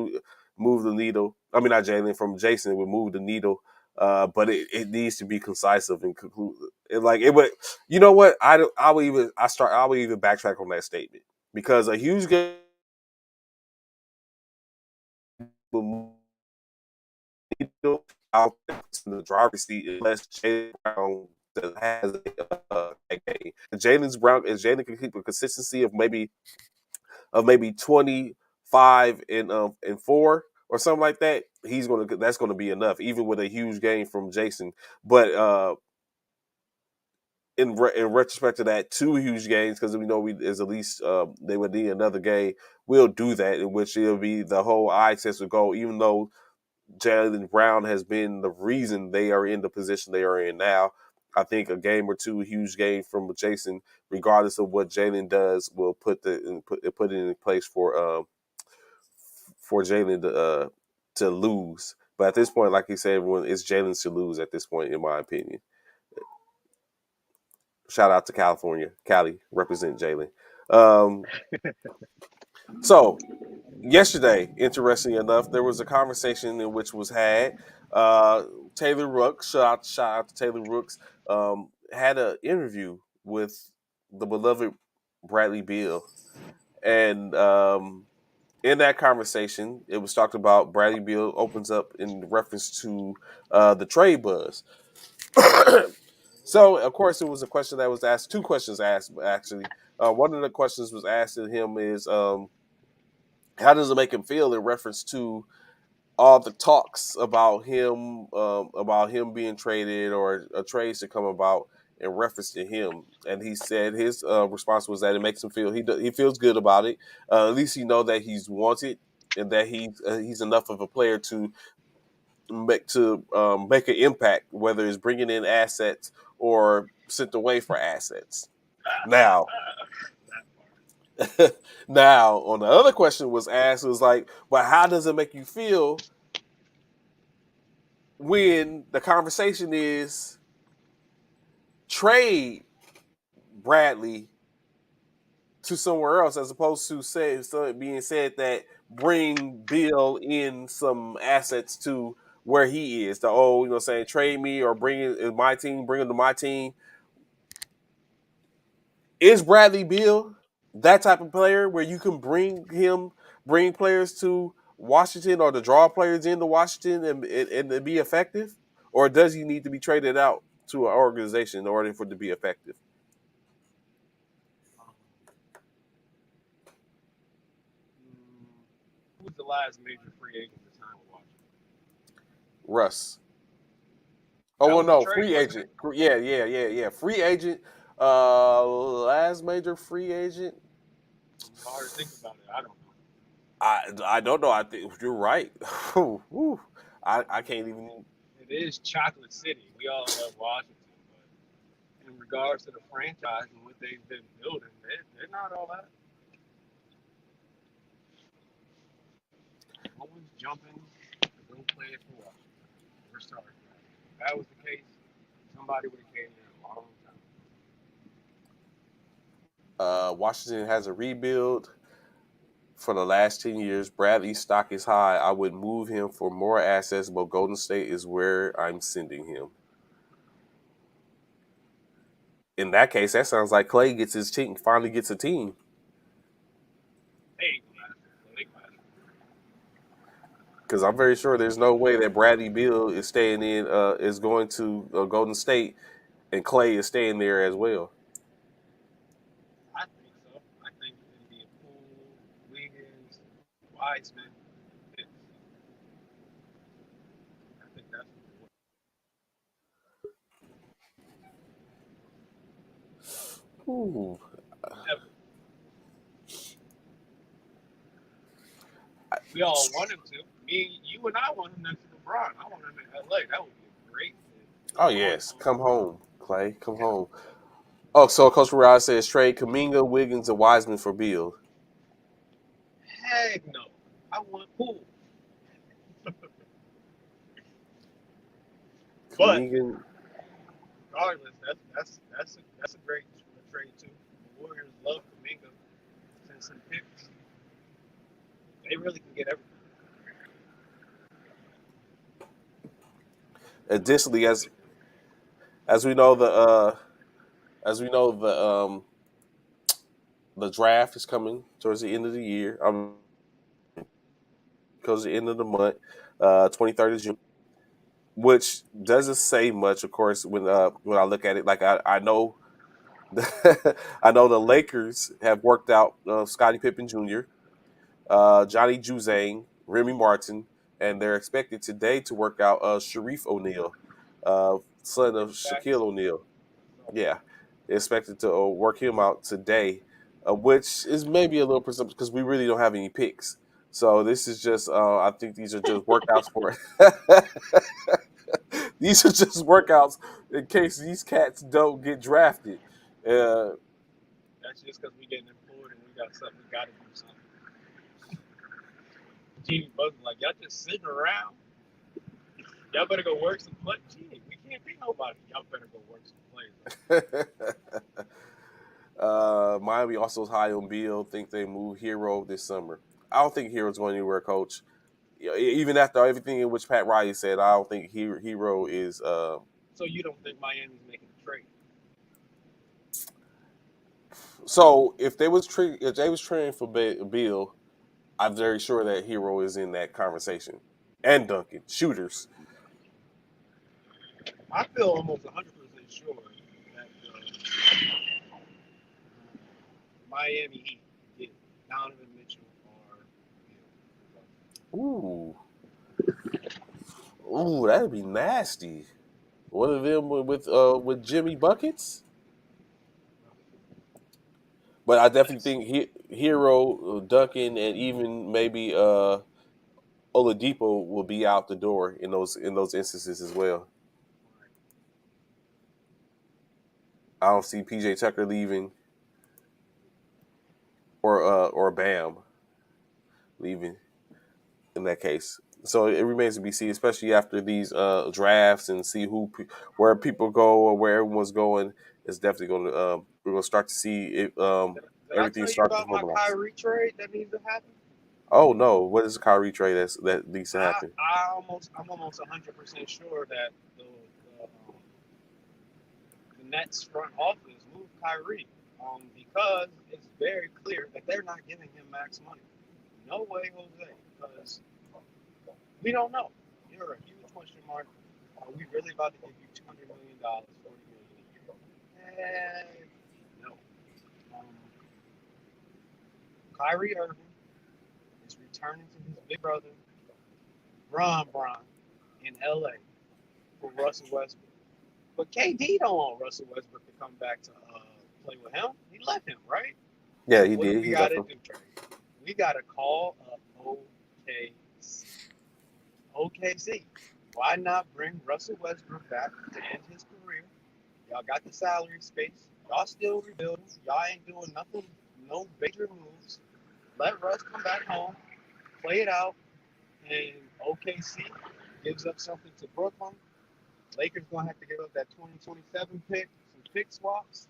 move the needle. I mean, not Jalen, from Jason would move the needle, but it needs to be concisive and conclude. Like it would, you know what? I would even backtrack on that statement because a huge game will move the needle out in the driver's seat unless Jalen Brown has a game. Jalen can keep a consistency of maybe 25 and 4 or something like that, that's gonna be enough, even with a huge game from Jason. But in retrospect to that, two huge games, because we know there's at least they would need another game. We'll do that, in which it'll be the whole eye test will go. Even though Jalen Brown has been the reason they are in the position they are in now, I think a game or two, a huge game from Jason, regardless of what Jalen does, will put it in place for Jalen to lose. But at this point, like you said, everyone, it's Jalen's to lose at this point, in my opinion. Shout out to California, Cali, represent Jalen. Um, so yesterday, interestingly enough, there was a conversation in which was had. Taylor Rooks, shout out to Taylor Rooks, had an interview with the beloved Bradley Beal, and in that conversation, it was talked about Bradley Beal opens up in reference to the trade buzz. So, of course, it was a question that was asked. Two questions asked, actually. One of the questions was asked to him is, how does it make him feel in reference to all the talks about him being traded or a trade to come about in reference to him? And he said his response was that it makes him feel he feels good about it. At least he know that he's wanted and that he's enough of a player to make an impact, whether it's bringing in assets or sent away for assets. Now, now on the other question was asked was like, well, how does it make you feel when the conversation is trade Bradley to somewhere else, as opposed to being said that bring Bill in some assets to where he is. Saying trade me or bring in my team, bring him to my team. Is Bradley Beal that type of player where you can bring players to Washington or to draw players into Washington and be effective? Or does he need to be traded out to an organization in order for it to be effective? the last major free agent to sign with Washington? Russ. Oh That well, was a no, trade, free wasn't agent. it? Yeah. Free agent. Last major free agent. It's hard to think about it. I don't know. I don't know. I think you're right. Whew. I can't even. It is Chocolate City. We all love Washington, but in regards to the franchise and what they've been building, they're not all that. No one's jumping to go play it for Washington. We're sorry. If that was the case, somebody would have came in a long time. Washington has a rebuild for the last 10 years. Bradley's stock is high. I would move him for more assets, but Golden State is where I'm sending him. In that case, that sounds like Clay gets his team. Finally gets a team. They ain't gonna last. They gonna last. Because I'm very sure there's no way that Bradley Beal is staying in is going to Golden State and Clay is staying there as well. I think so. I think it'd be a Poole, Wiggins, Wiseman, Pitts. I think that's what it would. Ooh. Ever. We all want him to. Me, you, and I want him next to LeBron. I want him in LA. That would be a great fit. Oh LeBron yes, comes come to home, Clay. Come home. Oh, so Coach Rod says trade Kaminga, Wiggins, and Wiseman for Beal. heck no. I want Poole. But Kaminga. regardless, that's a great trade too. The Warriors love Kaminga since some picks. They really can get everything. Additionally, They do. as we know the draft is coming towards the end of the year. Because the end of the month, 23rd of June, which doesn't say much, of course, when I look at it. Like I know, I know the Lakers have worked out Scottie Pippen Jr., Johnny Juzang, Remy Martin, and they're expected today to work out Sharif O'Neal, son of Shaquille Facts. O'Neal. So, Yeah, they're expected to work him out today, which is maybe a little presumptuous because we really don't have any picks. So this is just, I think these are just workouts for. These are just workouts in case these cats don't get drafted. Uh, that's just because we getting employed and we got something. We got to do something. Jimmy Butler like y'all just sitting around. Y'all better go work some play. Gee, we can't pay nobody. Y'all better go work some plays. Miami also high on Beal. Think they move Hero this summer. I don't think Hero's going anywhere, Coach. Even after everything in which Pat Riley said, I don't think Hero is. So you don't think Miami's making a trade? So if they was trading for Beal, I'm very sure that Hero is in that conversation. And Duncan shooters. I feel almost 100% sure that Miami Heat get Donovan Mitchell or Bill. Ooh, that'd be nasty. One of them with Jimmy buckets. But I definitely Yes. think Hero, Duncan, and even maybe Oladipo will be out the door in those instances as well. I don't see PJ Tucker leaving or Bam leaving in that case. So it remains to be seen, especially after these drafts and see where people go or where everyone's going. It's definitely going to we're going to start to see it, Did I everything tell you start to about my formalize. Kyrie trade that needs to happen? Oh no, what is the Kyrie trade that needs to happen? I'm almost 100% sure that the Nets front office moved Kyrie because it's very clear that they're not giving him max money. No way, Jose, because we don't know. You're a huge question mark. Are we really about to give you $200 million, $40 million a year? Heck no. Um, Kyrie Irving is turning to his big brother, Bron, in LA for Russell Westbrook. But KD don't want Russell Westbrook to come back to play with him. He left him, right? Yeah, So he what do did. we He got left to him. do, Trey? We got to call up OKC. OKC. Why not bring Russell Westbrook back to end his career? Y'all got the salary space. Y'all still rebuilding. Y'all ain't doing nothing, no major moves. Let Russ come back home, play it out, and OKC gives up something to Brooklyn. Lakers gonna have to give up that 2027 pick, some pick swaps.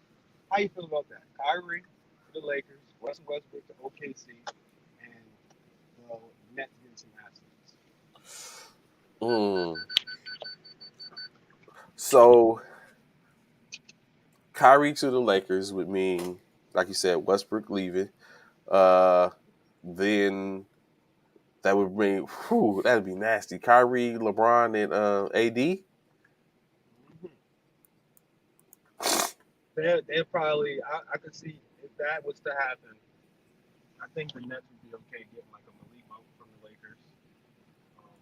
How you feel about that? Kyrie to the Lakers, Russell Westbrook to OKC, and the Nets getting some assets. Mm. So Kyrie to the Lakers would mean, like you said, Westbrook leaving. Uh, then that would mean, that'd be nasty. Kyrie, LeBron, and AD. Mm-hmm. They'll probably. I could see if that was to happen. I think the Nets would be okay getting like a Malik Monk from the Lakers. Um,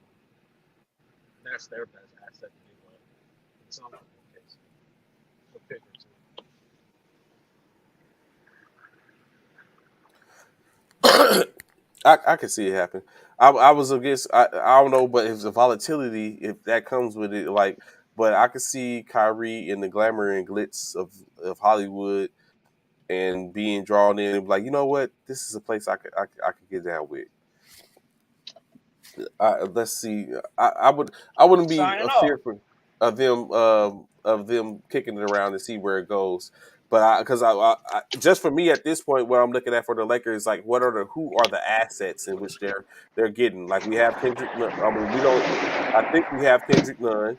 that's their best asset to give up. It's something okay. So a pick or two. I can see it happen. I was against. I don't know, but if the volatility, if that comes with it, like, but I could see Kyrie in the glamour and glitz of Hollywood and being drawn in, and be like, you know what, this is a place I could get down with. Let's see. I wouldn't be Signing off. fearful of them kicking it around and see where it goes. But because just for me at this point, what I'm looking at for the Lakers, like what are the who are the assets in which they're getting? Like we have Kendrick. I mean, we don't. I think we have Kendrick Nunn,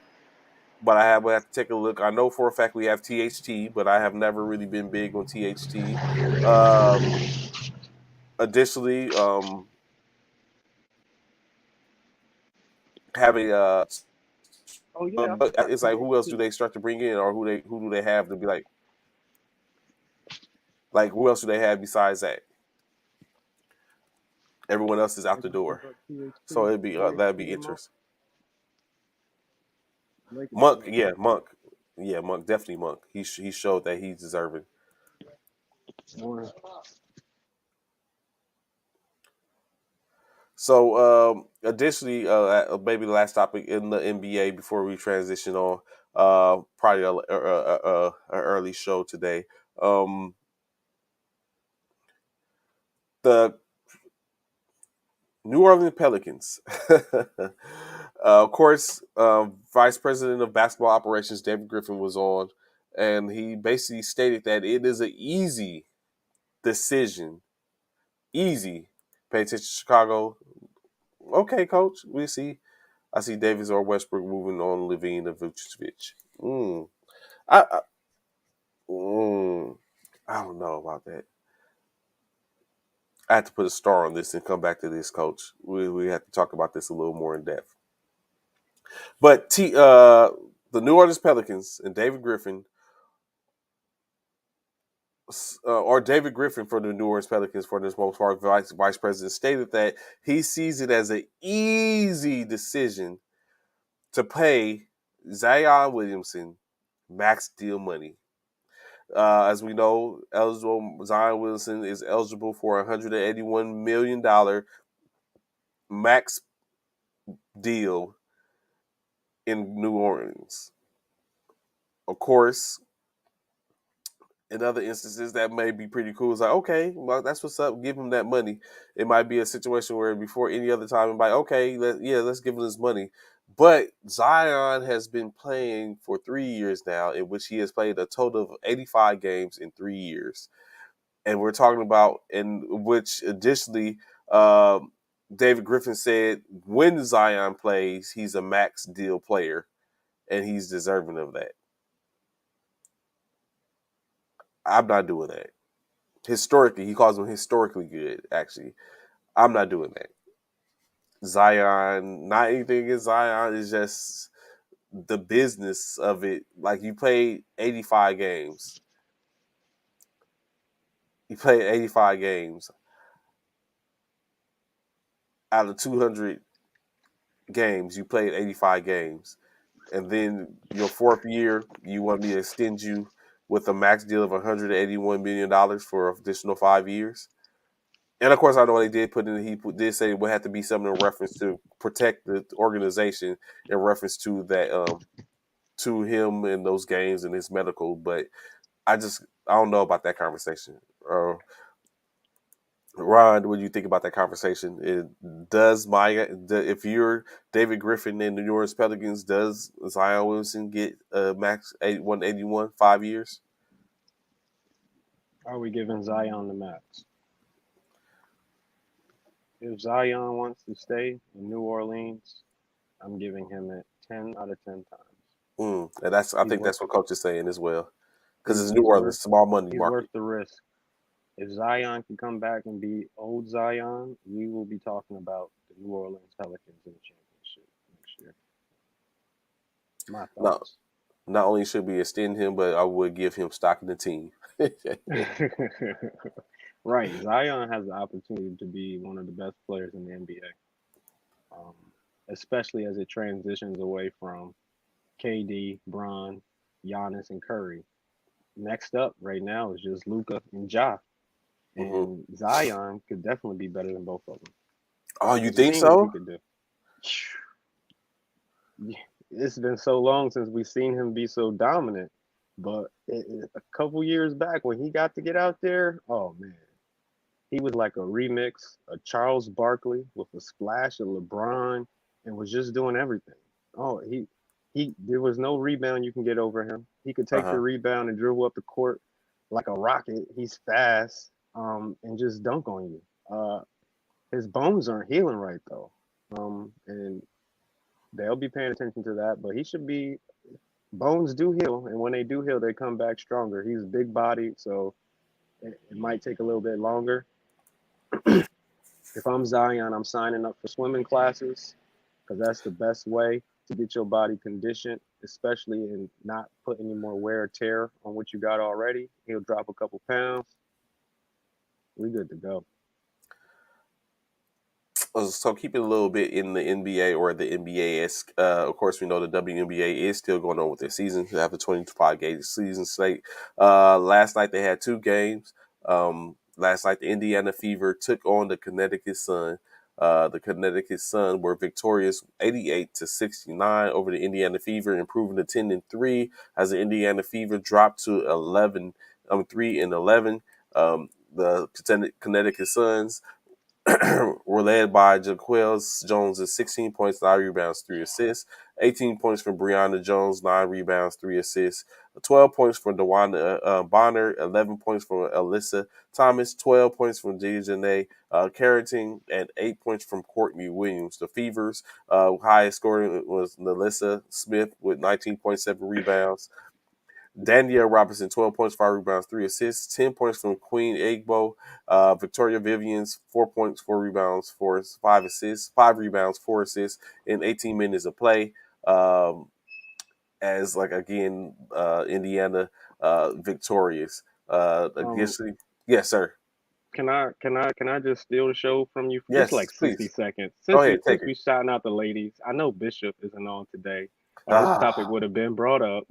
but would have to take a look. I know for a fact we have THT, but I have never really been big on THT. Um, Additionally, having Oh yeah, I forgot it's like who else do THT. they start to bring in, or who do they have to be like who else do they have besides that? Everyone else is out the Lakers door, give up THT, so it'd be that'd be and Monk. interesting. Lakers give Monk, up yeah, THT. Monk, definitely Monk. He showed that he's deserving. Or So additionally, maybe the last topic in the NBA before we transition on, probably a early show today. Um, the New Orleans Pelicans. Of course, Vice President of Basketball Operations David Griffin was on, and he basically stated that it is an easy decision. Easy. Pay attention to Chicago. Okay, coach. We see. I see Davis or Westbrook moving on Levine and Vucevic. I, I, mm, I don't know about that. I have to put a star on this and come back to this, coach. We have to talk about this a little more in depth. But the New Orleans Pelicans and David Griffin, or David Griffin for the New Orleans Pelicans for this most part, vice president, stated that he sees it as an easy decision to pay Zion Williamson max deal money. As we know, eligible Zion Williamson is eligible for $181 million max deal in New Orleans. Of course, in other instances, that may be pretty cool. It's like, okay, well, that's what's up. Give him that money. It might be a situation where before any other time, it's like, okay, let's give him this money. But Zion has been playing for 3 years now, in which he has played a total of 85 games in 3 years. And we're talking about, in which additionally, David Griffin said when Zion plays, he's a max deal player, and he's deserving of that. I'm not doing that. Historically, he calls him historically good. Actually, I'm not doing that. Zion, not anything against Zion, is just the business of it. Like you played 85 games. You played 85 games. out of 200 games, you played 85 games. And then your fourth year, you want me to extend you with a max deal of $181 million for an additional 5 years. And of course, I know they did put in. Did say it would have to be something in reference to protect the organization in reference to that, to him and those games and his medical. But I don't know about that conversation. Ron, what do you think about that conversation? If you're David Griffin and the New Orleans Pelicans, does Zion Williamson get max 181 5 years? Are we giving Zion the max? If Zion wants to stay in New Orleans, I'm giving him it 10 out of 10 times. And I He's think worth that's what coach is saying as well, because he's it's New he's Orleans, worth small money he's worth market. the risk. If Zion can come back and be old Zion, we will be talking about the New Orleans Pelicans in the championship next year. My Not thoughts. not only should we extend him, but I would give him stock in the team. Right. Zion has the opportunity to be one of the best players in the NBA, especially as it transitions away from KD, Bron, Giannis, and Curry. Next up right now is just Luca and Ja. hmm And Zion could definitely be better than both of them. Oh, you We've think seen what he so? could do. It's been so long since we've seen him be so dominant. But a couple years back when he got to get out there, oh man, he was like a remix of Charles Barkley with a splash of LeBron and was just doing everything. Oh, he there was no rebound you can get over him. He could Uh take the huh. rebound and dribble up the court like a rocket. He's fast, and just dunk on you. His bones aren't healing right though, and they'll be paying attention to that. But he should be. Bones do heal, and when they do heal, they come back stronger. He's big bodied, so it might take a little bit longer. If I'm Zion, I'm signing up for swimming classes because that's the best way to get your body conditioned, especially in not put any more wear or tear on what you got already. He'll drop a couple pounds. We good to go. So keep it a little bit in the NBA or the NBA esque. Of course, we know the WNBA is still going on with their season. They have a 25 game season slate. Last night they had two games. Last night the Indiana Fever took on the Connecticut Sun. The Connecticut Sun were victorious 88-69 over the Indiana Fever, improving to 10-3 as the Indiana Fever dropped to 3-11. The Connecticut Suns were led by Jaquez Jones at 16 points, 9 rebounds, 3 assists. 18 points from Brianna Jones, 9 rebounds, 3 assists. 12 points from DeWanda Bonner, 11 points from Alyssa Thomas, 12 points from Dejanay Carrington, and 8 points from Courtney Williams. The Fevers' highest scorer was Nelissa Smith with 19.7 rebounds. Danielle Robinson, 12 points, 5 rebounds, 3 assists, 10 points from Queen Egbo. Victoria Vivians, 4 points, 4 rebounds, 5 assists, 5 rebounds, 4 assists in 18 minutes of play. Um, as like again, Indiana victorious. Um, Against, yes, sir. can I just steal the show from you for just like Yes, 60 please. seconds? Go Since ahead, we take since it. we shouting out the ladies, I know Bishop isn't on today, or this topic Ah. would have been brought up.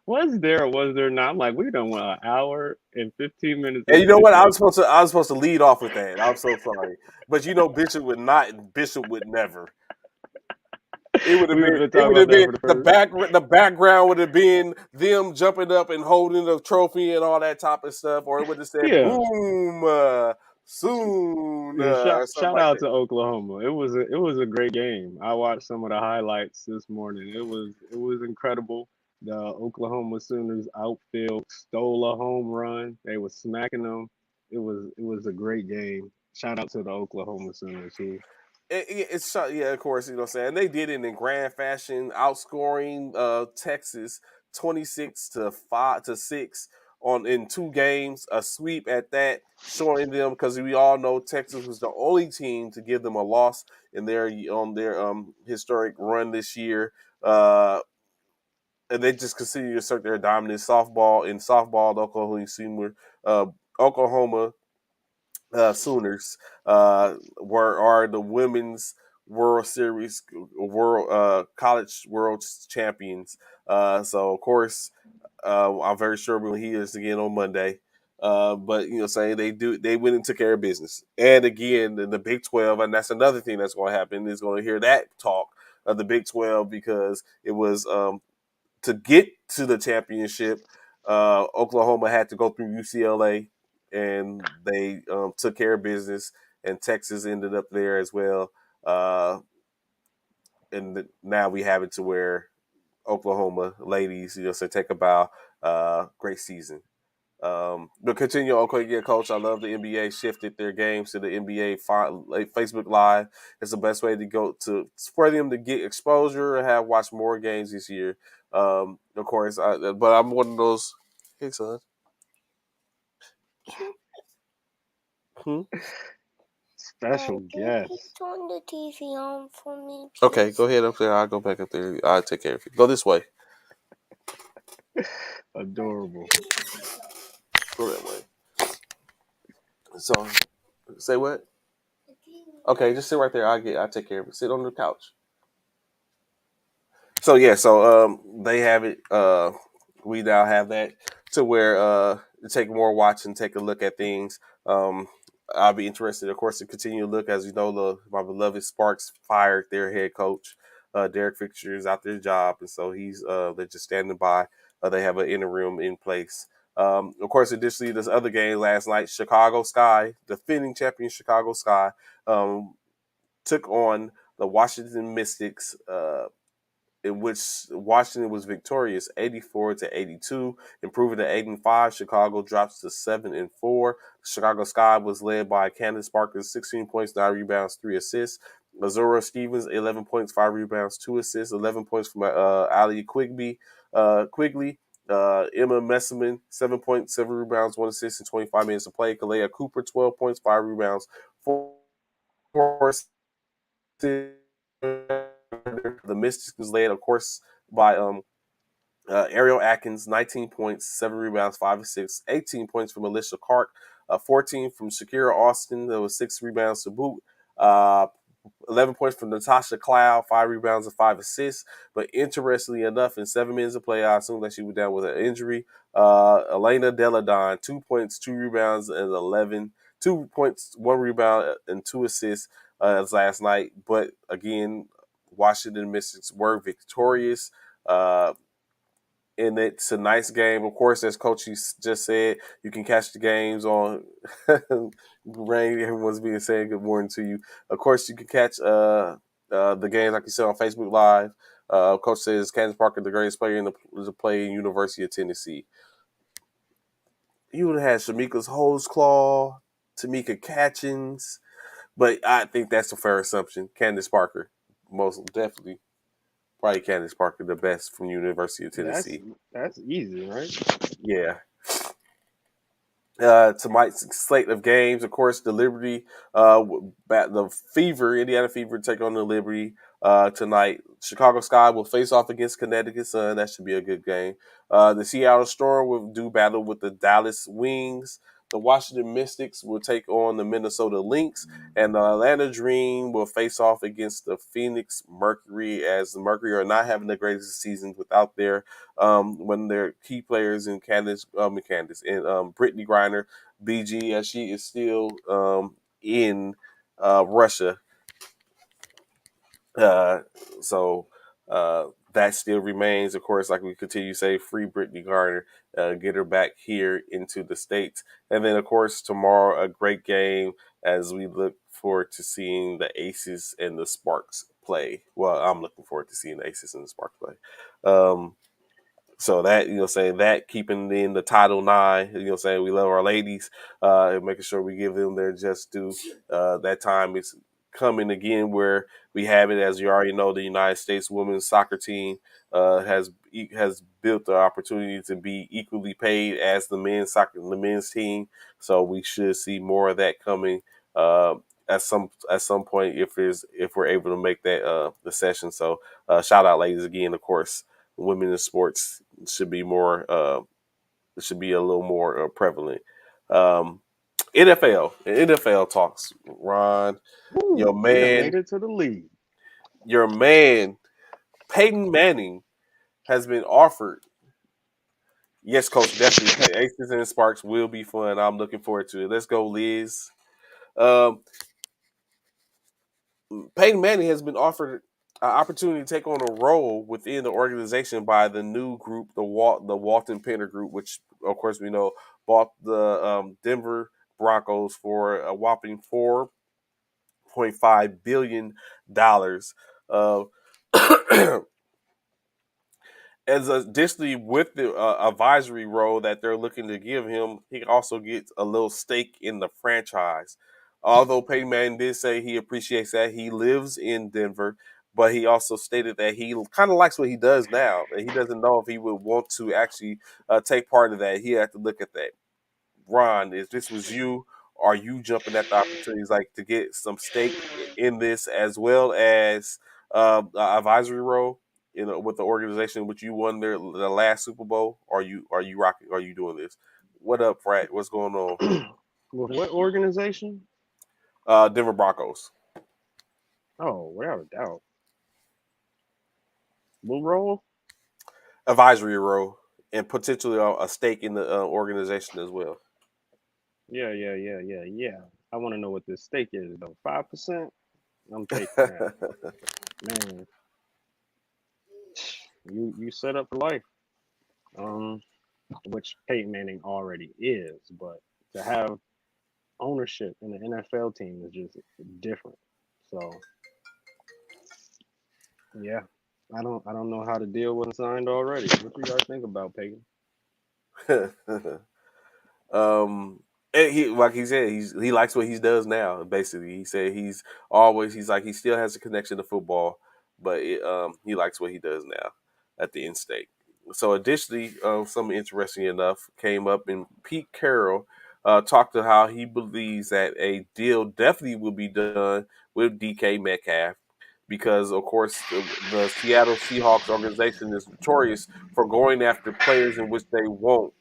Was there not? I'm like, we done went an hour and 15 minutes And you into know this what? thing. I was supposed to lead off with that. I'm so sorry. But you know Bishop would not, Bishop would never. We would have been It talking would about have that been for the first. the background would have been them jumping up and holding the trophy and all that type of stuff, or it would have said Yeah. boom soon Yeah, shout or something shout like out that. to Oklahoma. It was a great game. I watched some of the highlights this morning. It was incredible. The Oklahoma Sooners outfield stole a home run. They were smacking them. It was a great game. Shout out to the Oklahoma Sooners who Yeah, of course, you know what I'm saying. They did it in grand fashion, outscoring Texas 26-5 to 6 on in 2 games, a sweep at that, showing them because we all know Texas was the only team to give them a loss in their on their historic run this year. And they just continue to assert their dominance. Softball, the Oklahoma Sooner, Oklahoma Sooners were are the women's World Series World College World Champions. So of course, I'm very sure we'll hear this again on Monday. But saying they went and took care of business. And again, in the Big 12, and that's another thing that's going to happen is going to hear that talk of the Big 12 because it was to get to the championship. Oklahoma had to go through UCLA, and they took care of business. And Texas ended up there as well. Uh, and now we have it to where Oklahoma ladies, say take a bow. Great season. But continue. Okay, yeah, coach. I love the NBA shifted their games to the NBA Facebook Live. It's the best way to go to for them to get exposure and have watch more games this year. Of course, but I'm one of those. Hey, son. Hmm? Special guest. Turn the TV on for me, please. Okay, go ahead up there. I'll go back up there. I'll take care of you. Go this way. Adorable. Go that way. So, say what? Okay, just sit right there. I'll take care of it. Sit on the couch. So yeah, they have it. We now have that to where take more watch and take a look at things. I'll be interested, of course, to continue to look. As you know, my beloved Sparks fired their head coach. Derek Fisher is out their job, and so they're just standing by. They have an interim in place. Of course, additionally, this other game last night, Chicago Sky, defending champion Chicago Sky, took on the Washington Mystics. In which Washington was victorious 84-82, improving to 8-5. Chicago drops to 7-4. Chicago Sky was led by Candace Parker, 16 points, 9 rebounds, 3 assists. Lazura Stevens, 11 points, 5 rebounds, 2 assists, 11 points from Ali Quigley. Emma Messiman, 7 points, 7 rebounds, 1 assist in 25 minutes of play. Kalea Cooper, 12 points, 5 rebounds, 4 assists. The Mystics was led, of course, by Ariel Atkins, 19 points, 7 rebounds, 5 assists, 18 points from Alicia Clark, 14 from Shakira Austin. There was 6 rebounds to boot. 11 points from Natasha Cloud, 5 rebounds and 5 assists. But interestingly enough, in 7 minutes of play, I assume that she was down with an injury. Elena Deladon, 2 points, 2 rebounds, and 2 points, 1 rebound, and 2 assists as last night. But again, Washington Mystics were victorious. And it's a nice game. Of course, as Coach just said, you can catch the games on Rain. Everyone's being saying good morning to you. Of course, you can catch the games, like you said, on Facebook Live. Coach says Candace Parker, the greatest player in the play in University of Tennessee. You would have had Shamika's Holesclaw, Tamika Catchings, but I think that's a fair assumption. Candace Parker, most definitely. Probably Candace Parker, the best from University of Tennessee. That's easy, right? Yeah. Tonight's slate of games, of course, the Liberty, the Indiana Fever take on the Liberty tonight. Chicago Sky will face off against Connecticut Sun. That should be a good game. The Seattle Storm will do battle with the Dallas Wings. The Washington Mystics will take on the Minnesota Lynx, and the Atlanta Dream will face off against the Phoenix Mercury, as the Mercury are not having the greatest seasons without their one of their key players in Candace and Brittany Griner, BG, as she is still in Russia. So that still remains, of course, like we continue to say, free Brittany Garner, get her back here into the States. And then, of course, tomorrow, a great game as we look forward to seeing the Aces and the Sparks play. Well, I'm looking forward to seeing the Aces and the Sparks play. So that, saying that, keeping in the Title IX, saying we love our ladies, and making sure we give them their just due. That time is coming again where we have it, as you already know, the United States women's soccer team has built the opportunity to be equally paid as the men's team. So we should see more of that coming at some point if we're able to make that the session. So shout out, ladies, again, of course. Women in sports should be more, should be a little more prevalent. NFL talks. Ron, your Ooh, we done man, made it to the league. your man, Peyton Manning has been offered. Yes, coach, definitely. Aces and Sparks will be fun. I'm looking forward to it. Let's go, Liz. Um, Peyton Manning has been offered an opportunity to take on a role within the organization by the new group, the Walton Penner Group, which of course we know bought the Denver Broncos for a whopping $4.5 billion. Uh, as additionally with the advisory role that they're looking to give him, he also gets a little stake in the franchise. Although Peyton Manning did say he appreciates that, he lives in Denver, but he also stated that he kind of likes what he does now, and he doesn't know if he would want to actually take part of that. He had to look at that. Ron, if this was you, are you jumping at the opportunities like to get some stake in this as well as advisory role? With the organization which you won the last Super Bowl, are you rocking? Are you doing this? What up, Frat? What's going on? With what organization? Denver Broncos Oh, without a doubt. What role? advisory role and potentially a stake in the organization as well. Yeah. I want to know what this stake is though. 5%. I'm taking that, man. You set up for life. Um, which Peyton Manning already is, but to have ownership in the NFL team is just different. So yeah, I don't know how to deal with signed already. What you guys think about Peyton? And he like he said he likes what he does now. Basically, he said he's like he still has a connection to football, but he likes what he does now at the end state. So additionally, something interesting enough came up, and Pete Carroll talked to how he believes that a deal definitely will be done with DK Metcalf because, of course, the Seattle Seahawks organization is notorious for going after players in which they want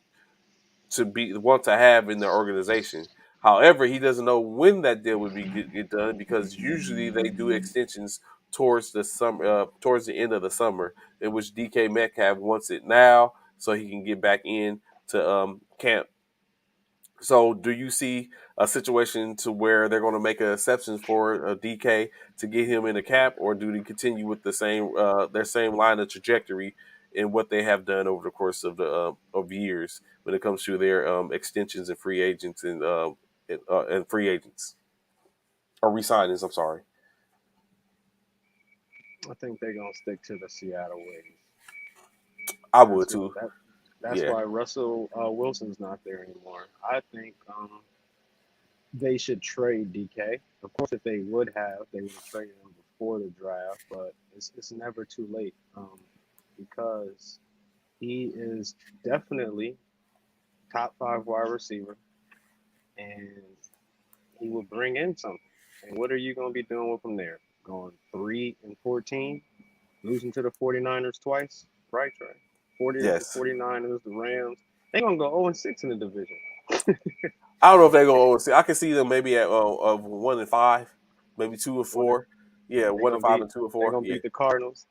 to have in their organization. However, he doesn't know when that deal would get done because usually they do extensions towards the summer, towards the end of the summer, in which DK Metcalf wants it now so he can get back in to camp. So, do you see a situation to where they're going to make an exception for DK to get him in the cap, or do they continue with the same their same line of trajectory in what they have done over the course of the of years when it comes to their extensions and free agents and free agents or resignings? I'm sorry. I think they're gonna stick to the Seattle ways. I would That's what too. that. That's Yeah. why Russell Wilson's not there anymore. I think they should trade DK. Of course, if they would have, they would have traded him before the draft. But it's never too late because he is definitely top five wide receiver, and he will bring in something. And what are you going to be doing with him there? Going 3-14, losing to the 49ers twice, right, Trey? 40 is the Yes. 49ers, the Rams. They're going to go 0-6 in the division. I don't know if they're going to oversee. I can see them maybe at of 1-5, maybe 2-4. Yeah, They're one and gonna five beat and two and they're four. gonna Yeah. beat the Cardinals.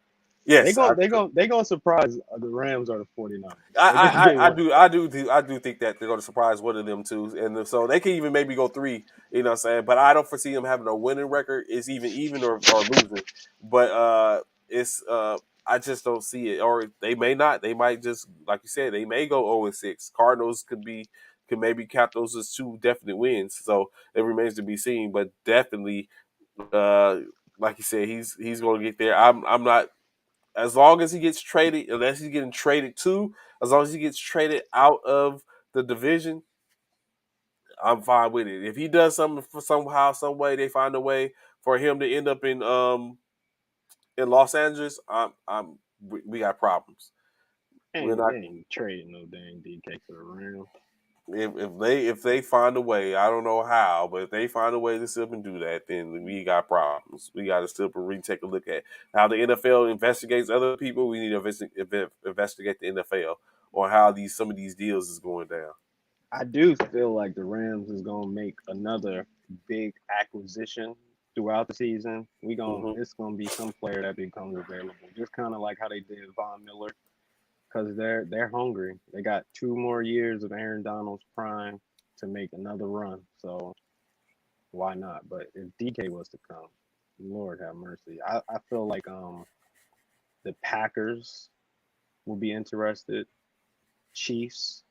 They Yes. going they gonna surprise the Rams or the 49ers. I, They just I, get I one. do I do I do think that they're going to surprise one of them too, and so they can even maybe go three. You know what I'm saying? But I don't foresee them having a winning record. It's even or losing. But it's I just don't see it. Or they may not. They might just like you said. They may go 0-6. Cardinals could maybe count those as two definite wins. So it remains to be seen. But definitely, uh, like you said, he's going to get there. I'm not as long as he gets traded, unless he's getting traded to, as long as he gets traded out of the division, I'm fine with it. If he does something for somehow, some way, they find a way for him to end up in Los Angeles, we got problems. We're They not ain't trading no dang DK for the Rams. if they find a way, I don't know how, but if they find a way to sit up and do that, then we got problems. We got to sit up and really take a look at how the NFL investigates other people. We need to investigate the NFL on how some of these deals is going down. I do feel like the Rams is gonna make another big acquisition throughout the season. Hmm. It's gonna be some player that becomes available, just kind of like how they did Von Miller, because they're hungry. They got 2 more years of Aaron Donald's prime to make another run. So why not? But if DK was to come, Lord have mercy. I feel like the Packers will be interested, Chiefs,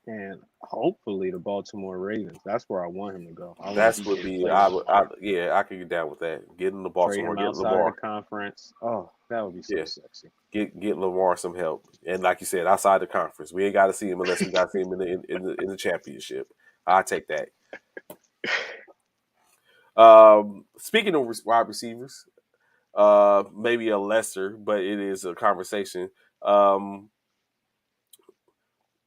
and hopefully the Baltimore Ravens. That's where I want him to go. I want That's would DK to be play there. yeah, I could get down with that. Getting the Trade Baltimore, him get outside of the Lamar. conference. Oh, that would be so Yeah. sexy. Get Lamar some help. And like you said, outside the conference. We ain't gotta see him unless we gotta see him in the championship. I take that. Speaking of wide receivers, maybe a lesser, but it is a conversation. Um,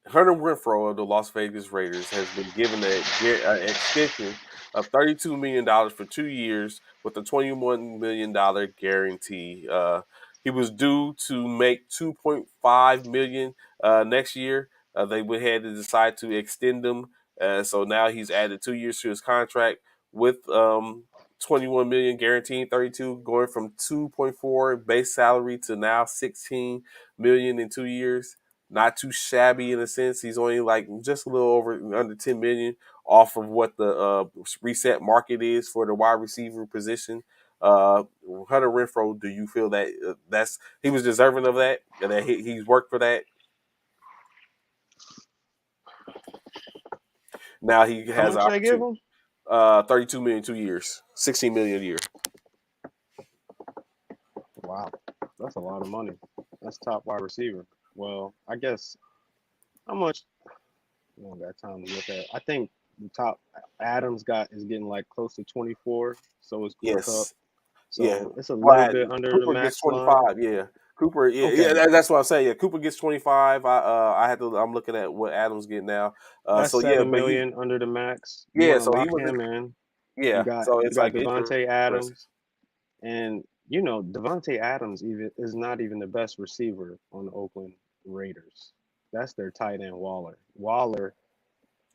Hunter Renfro of the Las Vegas Raiders has been given an extension of $32 million for 2 years with a $21 million guarantee. He was due to make $2.5 million next year. They went ahead and decide to extend him, so now he's added 2 years to his contract with 21 million guaranteed 32, going from 2.4 base salary to now 16 million in 2 years. Not too shabby in a sense. He's only like just a little over under 10 million off of what the reset market is for the wide receiver position. Uh, Hunter Renfro, do you feel that that's he was deserving of that and that he's worked for that? Now he How has an much they give opportunity. him? 32 million 2 years, 16 million a year. Wow, that's a lot of money. That's top wide receiver. Well, I guess how much? I don't got time to look at. I think the top Adams got is getting like close to 24. So is Cooper Cup. Yes, yeah. So it's a little Well, bit under the Cooper gets max line. 25. Yeah, Cooper. Yeah. Okay, That's what I'm saying. Yeah, Cooper gets 25. I had to. I'm looking at what Adams getting now. that's So yeah, 7 million under the max. You yeah. want to So he lock was. him in. Yeah. So You it's got like Devontae interesting. Adams, and you know Devontae Adams even is not even the best receiver on the Oakland Raiders. That's their tight end Waller. Waller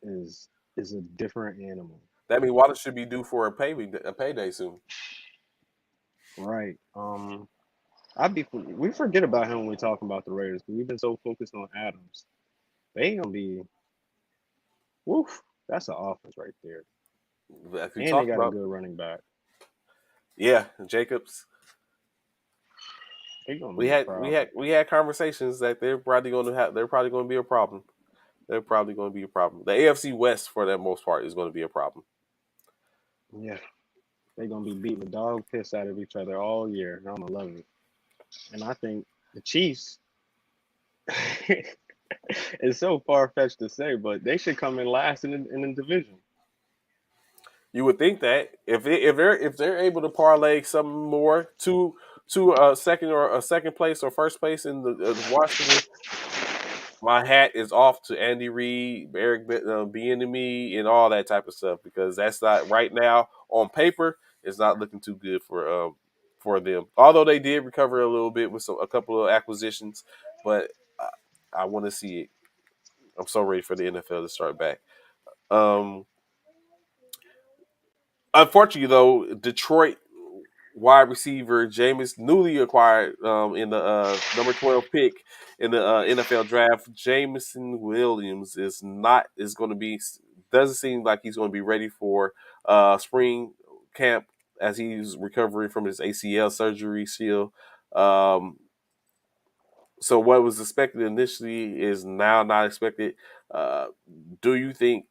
is is a different animal. That means Water should be due for a payday soon. Right. We forget about him when we talk about the Raiders because we've been so focused on Adams. They gonna be woof. That's an offense right there, As we and they talked got a about, good running back. yeah, Jacobs. They gonna We be a had we problem. had we had conversations that they're probably going to be a problem. They're probably going to be a problem. The AFC West, for the most part, is going to be a problem. Yeah, they gonna be beating the dog piss out of each other all year. And I'm gonna love it. And I think the Chiefs. It's so far fetched to say, but they should come in last in the division. You would think that if they're able to parlay some more to a second place or first place in the Washington, my hat is off to Andy Reid, Eric Bieniemy, and all that type of stuff because that's not right now on paper. It's not looking too good for them. Although they did recover a little bit with a couple of acquisitions, but I want to see it. I'm so ready for the NFL to start back. Um, Unfortunately, though, Detroit wide receiver Jameis, newly acquired in the number 12 pick in the NFL draft, Jameson Williams is going to be doesn't seem like he's going to be ready for spring camp as he's recovering from his ACL surgery still. Um, so what was expected initially is now not expected. Uh, do you think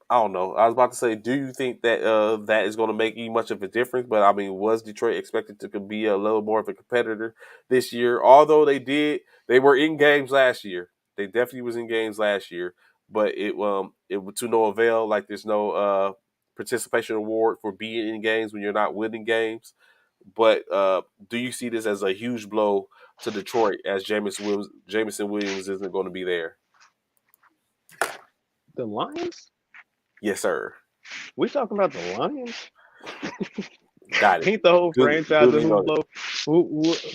I don't know. I was about to say, do you think that that is going to make you much of a difference? But I mean, was Detroit expected to be a little more of a competitor this year? Although they were in games last year. They definitely was in games last year, but it to no avail. Like there's no participation award for being in games when you're not winning games. But do you see this as a huge blow to Detroit as Jameson Williams isn't going to be there? The Lions? Yes, sir. We talking about the Lions? Got it. Ain't the whole franchise a Duly who noted. blow?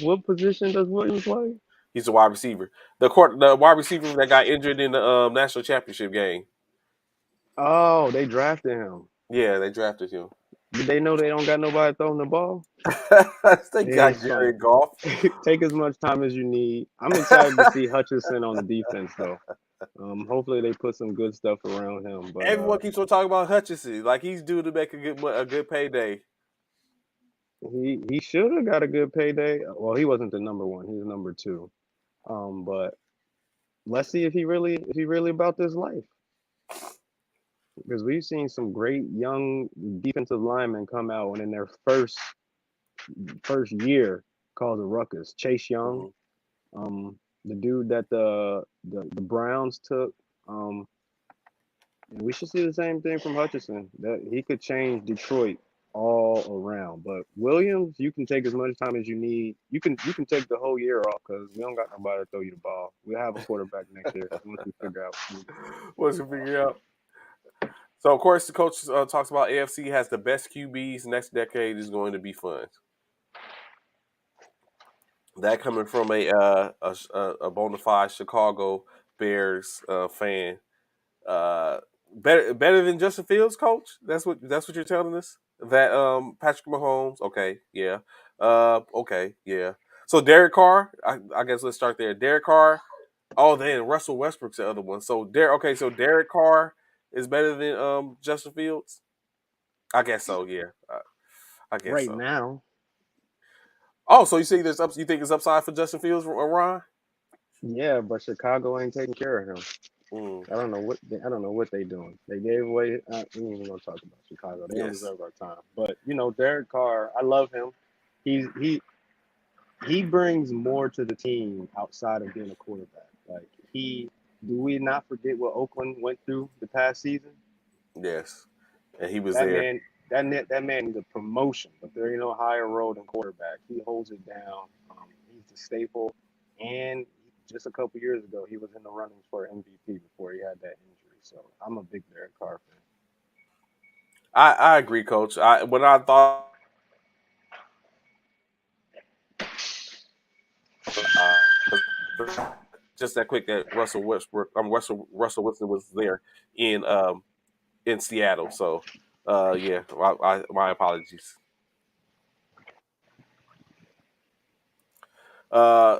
What position does Williams play? He's a wide receiver. The wide receiver that got injured in the national championship game. Oh, they drafted him. Yeah, they drafted him. Did they know they don't got nobody throwing the ball? They got It's fine. Jared Goff. Take as much time as you need. I'm excited to see Hutchinson on the defense though. Hopefully they put some good stuff around him. But Everyone keeps on talking about Hutchinson, like he's due to make a good payday. he should have got a good payday. Well, he wasn't the number one. He was number two. But let's see if he really about this life. Because we've seen some great young defensive linemen come out and in their first year cause a ruckus. Chase Young, Mm-hmm. the dude that the Browns took. And we should see the same thing from Hutchinson. That he could change Detroit all around. But Williams, you can take as much time as you need. You can take the whole year off because we don't got nobody to throw you the ball. We'll have a quarterback next year once we figure out. Once we figure out. So of course the coach talks about AFC has the best QBs. Next decade is going to be fun. That coming from a bona fide Chicago Bears fan. Uh, better than Justin Fields, coach. That's what you're telling us. That Patrick Mahomes. Okay, yeah. Okay, yeah. So Derek Carr. I guess let's start there. Derek Carr. Oh, then Russell Westbrook's the other one. So So Derek Carr is better than Justin Fields. I guess so. Yeah. I guess Right so. now, Oh, so you see there's up? You think it's upside for Justin Fields or Ron? yeah, but Chicago ain't taking care of him. Mm, I don't know what they doing. They gave away. We ain't even gonna talk about Chicago. They don't yes. deserve our time. But Derek Carr, I love him. He's he brings more to the team outside of being a quarterback. Like he, do we not forget what Oakland went through the past season? Yes. And he was That there. man, that man needs a promotion, but there ain't no higher role than quarterback. He holds it down. He's the staple, and just a couple years ago, he was in the runnings for MVP before he had that injury. So I'm a big Derek Carr fan. I agree, Coach. When I thought just that quick that Russell Westbrook, Russell Wilson was there in in Seattle. So yeah, my apologies.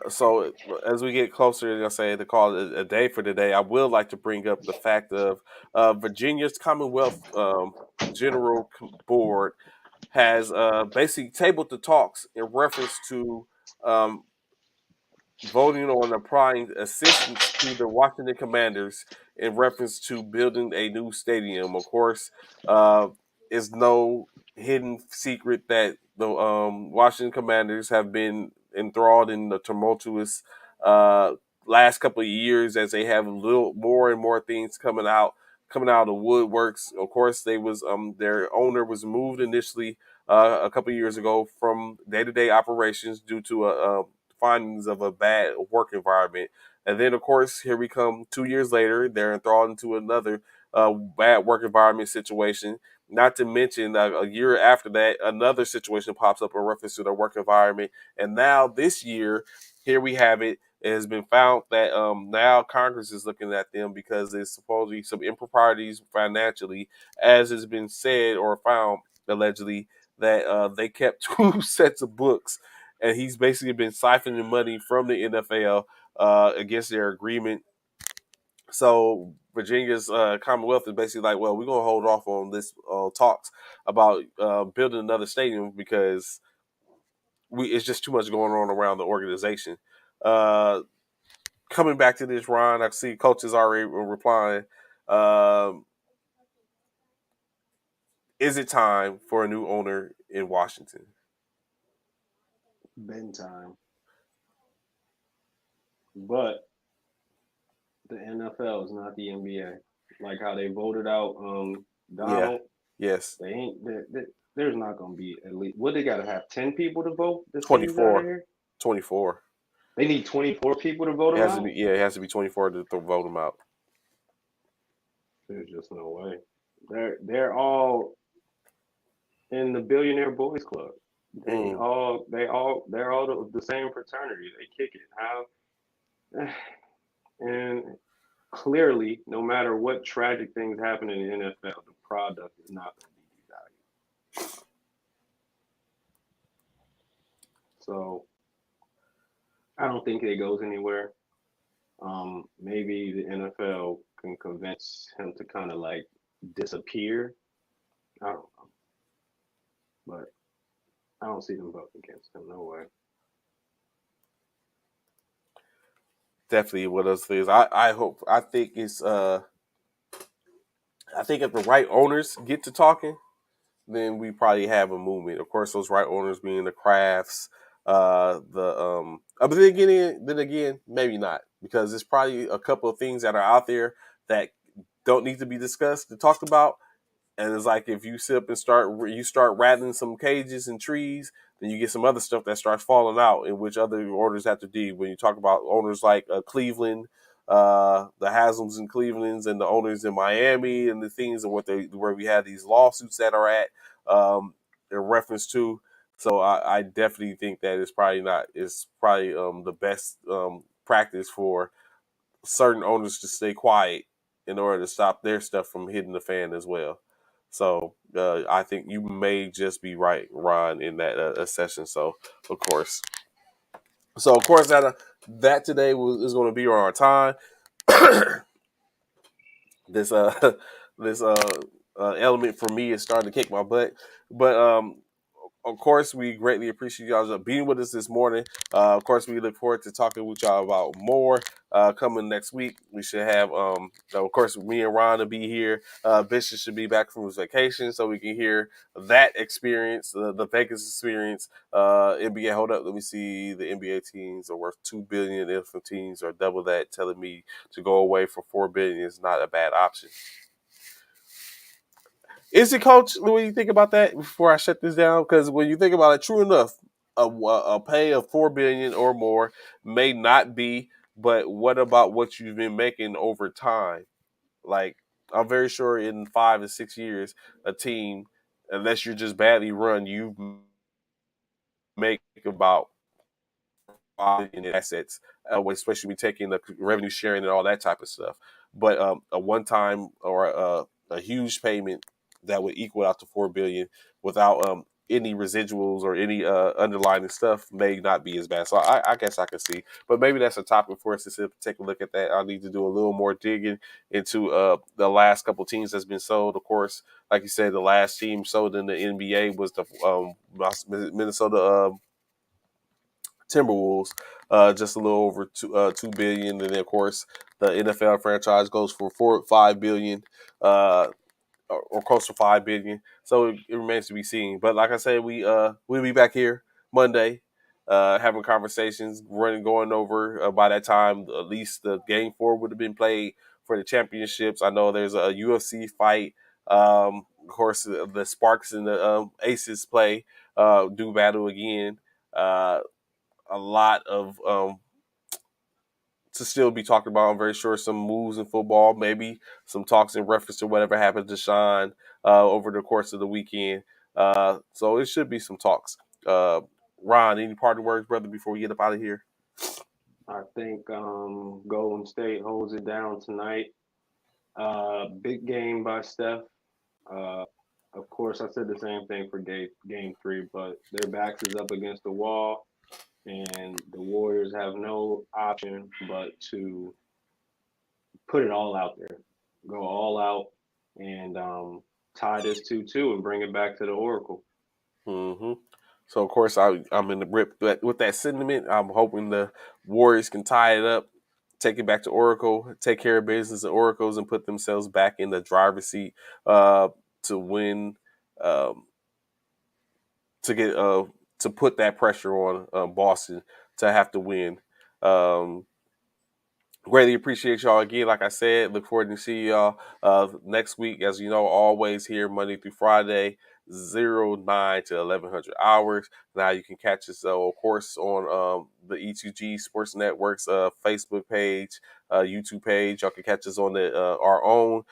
So as we get closer, I say to call it a day for today, I will like to bring up the fact of Virginia's Commonwealth General Board has basically tabled the talks in reference to um, voting on applying assistance to the Washington Commanders in reference to building a new stadium. Of course, it's no hidden secret that the Washington Commanders have been enthralled in the tumultuous uh, last couple of years as they have a little more and more things coming out of the woodworks. Of course, they was their owner was moved initially a couple of years ago from day-to-day operations due to a findings of a bad work environment. And then, of course, here we come 2 years later, they're enthralled into another bad work environment situation. Not to mention, a year after that, another situation pops up in reference to their work environment. And now, this year, here we have it. It has been found that now Congress is looking at them because there's supposedly some improprieties financially, as has been said or found allegedly that they kept two sets of books and he's basically been siphoning money from the NFL against their agreement. So Virginia's Commonwealth is basically like, well, we're gonna hold off on this talks about building another stadium because it's just too much going on around the organization. Uh, Coming back to this, Ron, I see coaches already replying. Um, is it time for a new owner in Washington? Been time, but the NFL is not the NBA. Like how they voted out Yeah. Donald, Yes. they ain't. There's not gonna be at least. What they gotta have 10 people to vote the teams out of 24. here. 24. They need 24 people to vote It them has to be. out. Yeah, it has to be 24 to vote them out. There's just no way. They're all in the Billionaire Boys Club. Mm. They're all the same fraternity. They kick it. How? And clearly, no matter what tragic things happen in the NFL, the product is not going to be devalued. So I don't think it goes anywhere. Maybe the NFL can convince him to kind of like disappear. I don't know, but I don't see them voting against him. No way. Definitely one of those things. I think it's I think if the right owners get to talking, then we probably have a movement. Of course, those right owners being the crafts, but then again, maybe not, because there's probably a couple of things that are out there that don't need to be discussed and talked about. And it's like if you sit up and start rattling some cages and trees, then you get some other stuff that starts falling out, in which other owners have to deal. When you talk about owners like Cleveland, the Haslam's in Cleveland's, and the owners in Miami, and the things and where we have these lawsuits that are at in reference to. So I definitely think that it's probably the best practice for certain owners to stay quiet in order to stop their stuff from hitting the fan as well. So I think you may just be right, Ron, in that session. So of course, that today is going to be on our time. this this element for me is starting to kick my butt, but of course, we greatly appreciate y'all being with us this morning. Of course, we look forward to talking with y'all about more coming next week. We should have, of course, me and Ron will be here. Bishop should be back from his vacation, so we can hear that experience, the Vegas experience. NBA, hold up, let me see. The NBA teams are worth $2 billion. If the teams are double that, telling me to go away for $4 billion is not a bad option. Is it, Coach? When you think about that before I shut this down, because when you think about it, true enough, a pay of $4 billion or more may not be. But what about what you've been making over time? Like, I'm very sure in 5 to 6 years, a team, unless you're just badly run, you make about in assets, especially we taking the revenue sharing and all that type of stuff. But a one time or a huge payment that would equal out to $4 billion without any residuals or any underlying stuff may not be as bad. So I guess I can see, but maybe that's a topic for us to take a look at that. I need to do a little more digging into the last couple teams that's been sold. Of course, like you said, the last team sold in the NBA was the Minnesota Timberwolves, just a little over 2 billion, and then of course the NFL franchise goes for 5 billion, or close to 5 billion. So it remains to be seen. But like I said, we'll be back here Monday, having conversations, going over. By that time, at least the game 4 would have been played for the championships. I know there's a UFC fight. Of course, the Sparks and the Aces do battle again. A lot of to still be talked about. I'm very sure some moves in football, maybe some talks in reference to whatever happened to Sean over the course of the weekend. So it should be some talks. Ron, any parting words, brother, before we get up out of here? I think Golden State holds it down tonight. Big game by Steph. Uh, of course, I said the same thing for game 3, but their backs is up against the wall, and the Warriors have no option but to put it all out there, go all out, and tie this 2-2 and bring it back to the Oracle. Mm-hmm. So, of course, I'm in the rip with that sentiment. I'm hoping the Warriors can tie it up, take it back to Oracle, take care of business at Oracles, and put themselves back in the driver's seat to win, to get to put that pressure on Boston to have to win. Um, Greatly appreciate y'all again. Like I said, look forward to see y'all next week. As you know, always here Monday through Friday, 09 to 1100 hours. Now you can catch us, of course, on the E2G Sports Network's Facebook page, YouTube page. Y'all can catch us on our own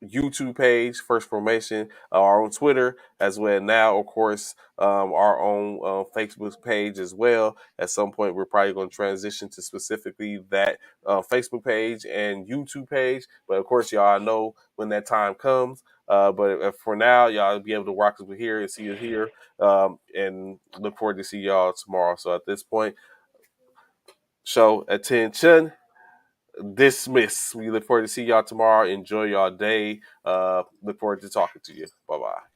YouTube page, First Formation, our own Twitter as well. Now, of course, our own Facebook page as well. At some point, we're probably going to transition to specifically that Facebook page and YouTube page. But of course, y'all know when that time comes. But for now, y'all be able to rock us here and see us here, and look forward to see y'all tomorrow. So at this point, show attention. Dismiss. We look forward to see y'all tomorrow. Enjoy y'all day. Look forward to talking to you. Bye-bye.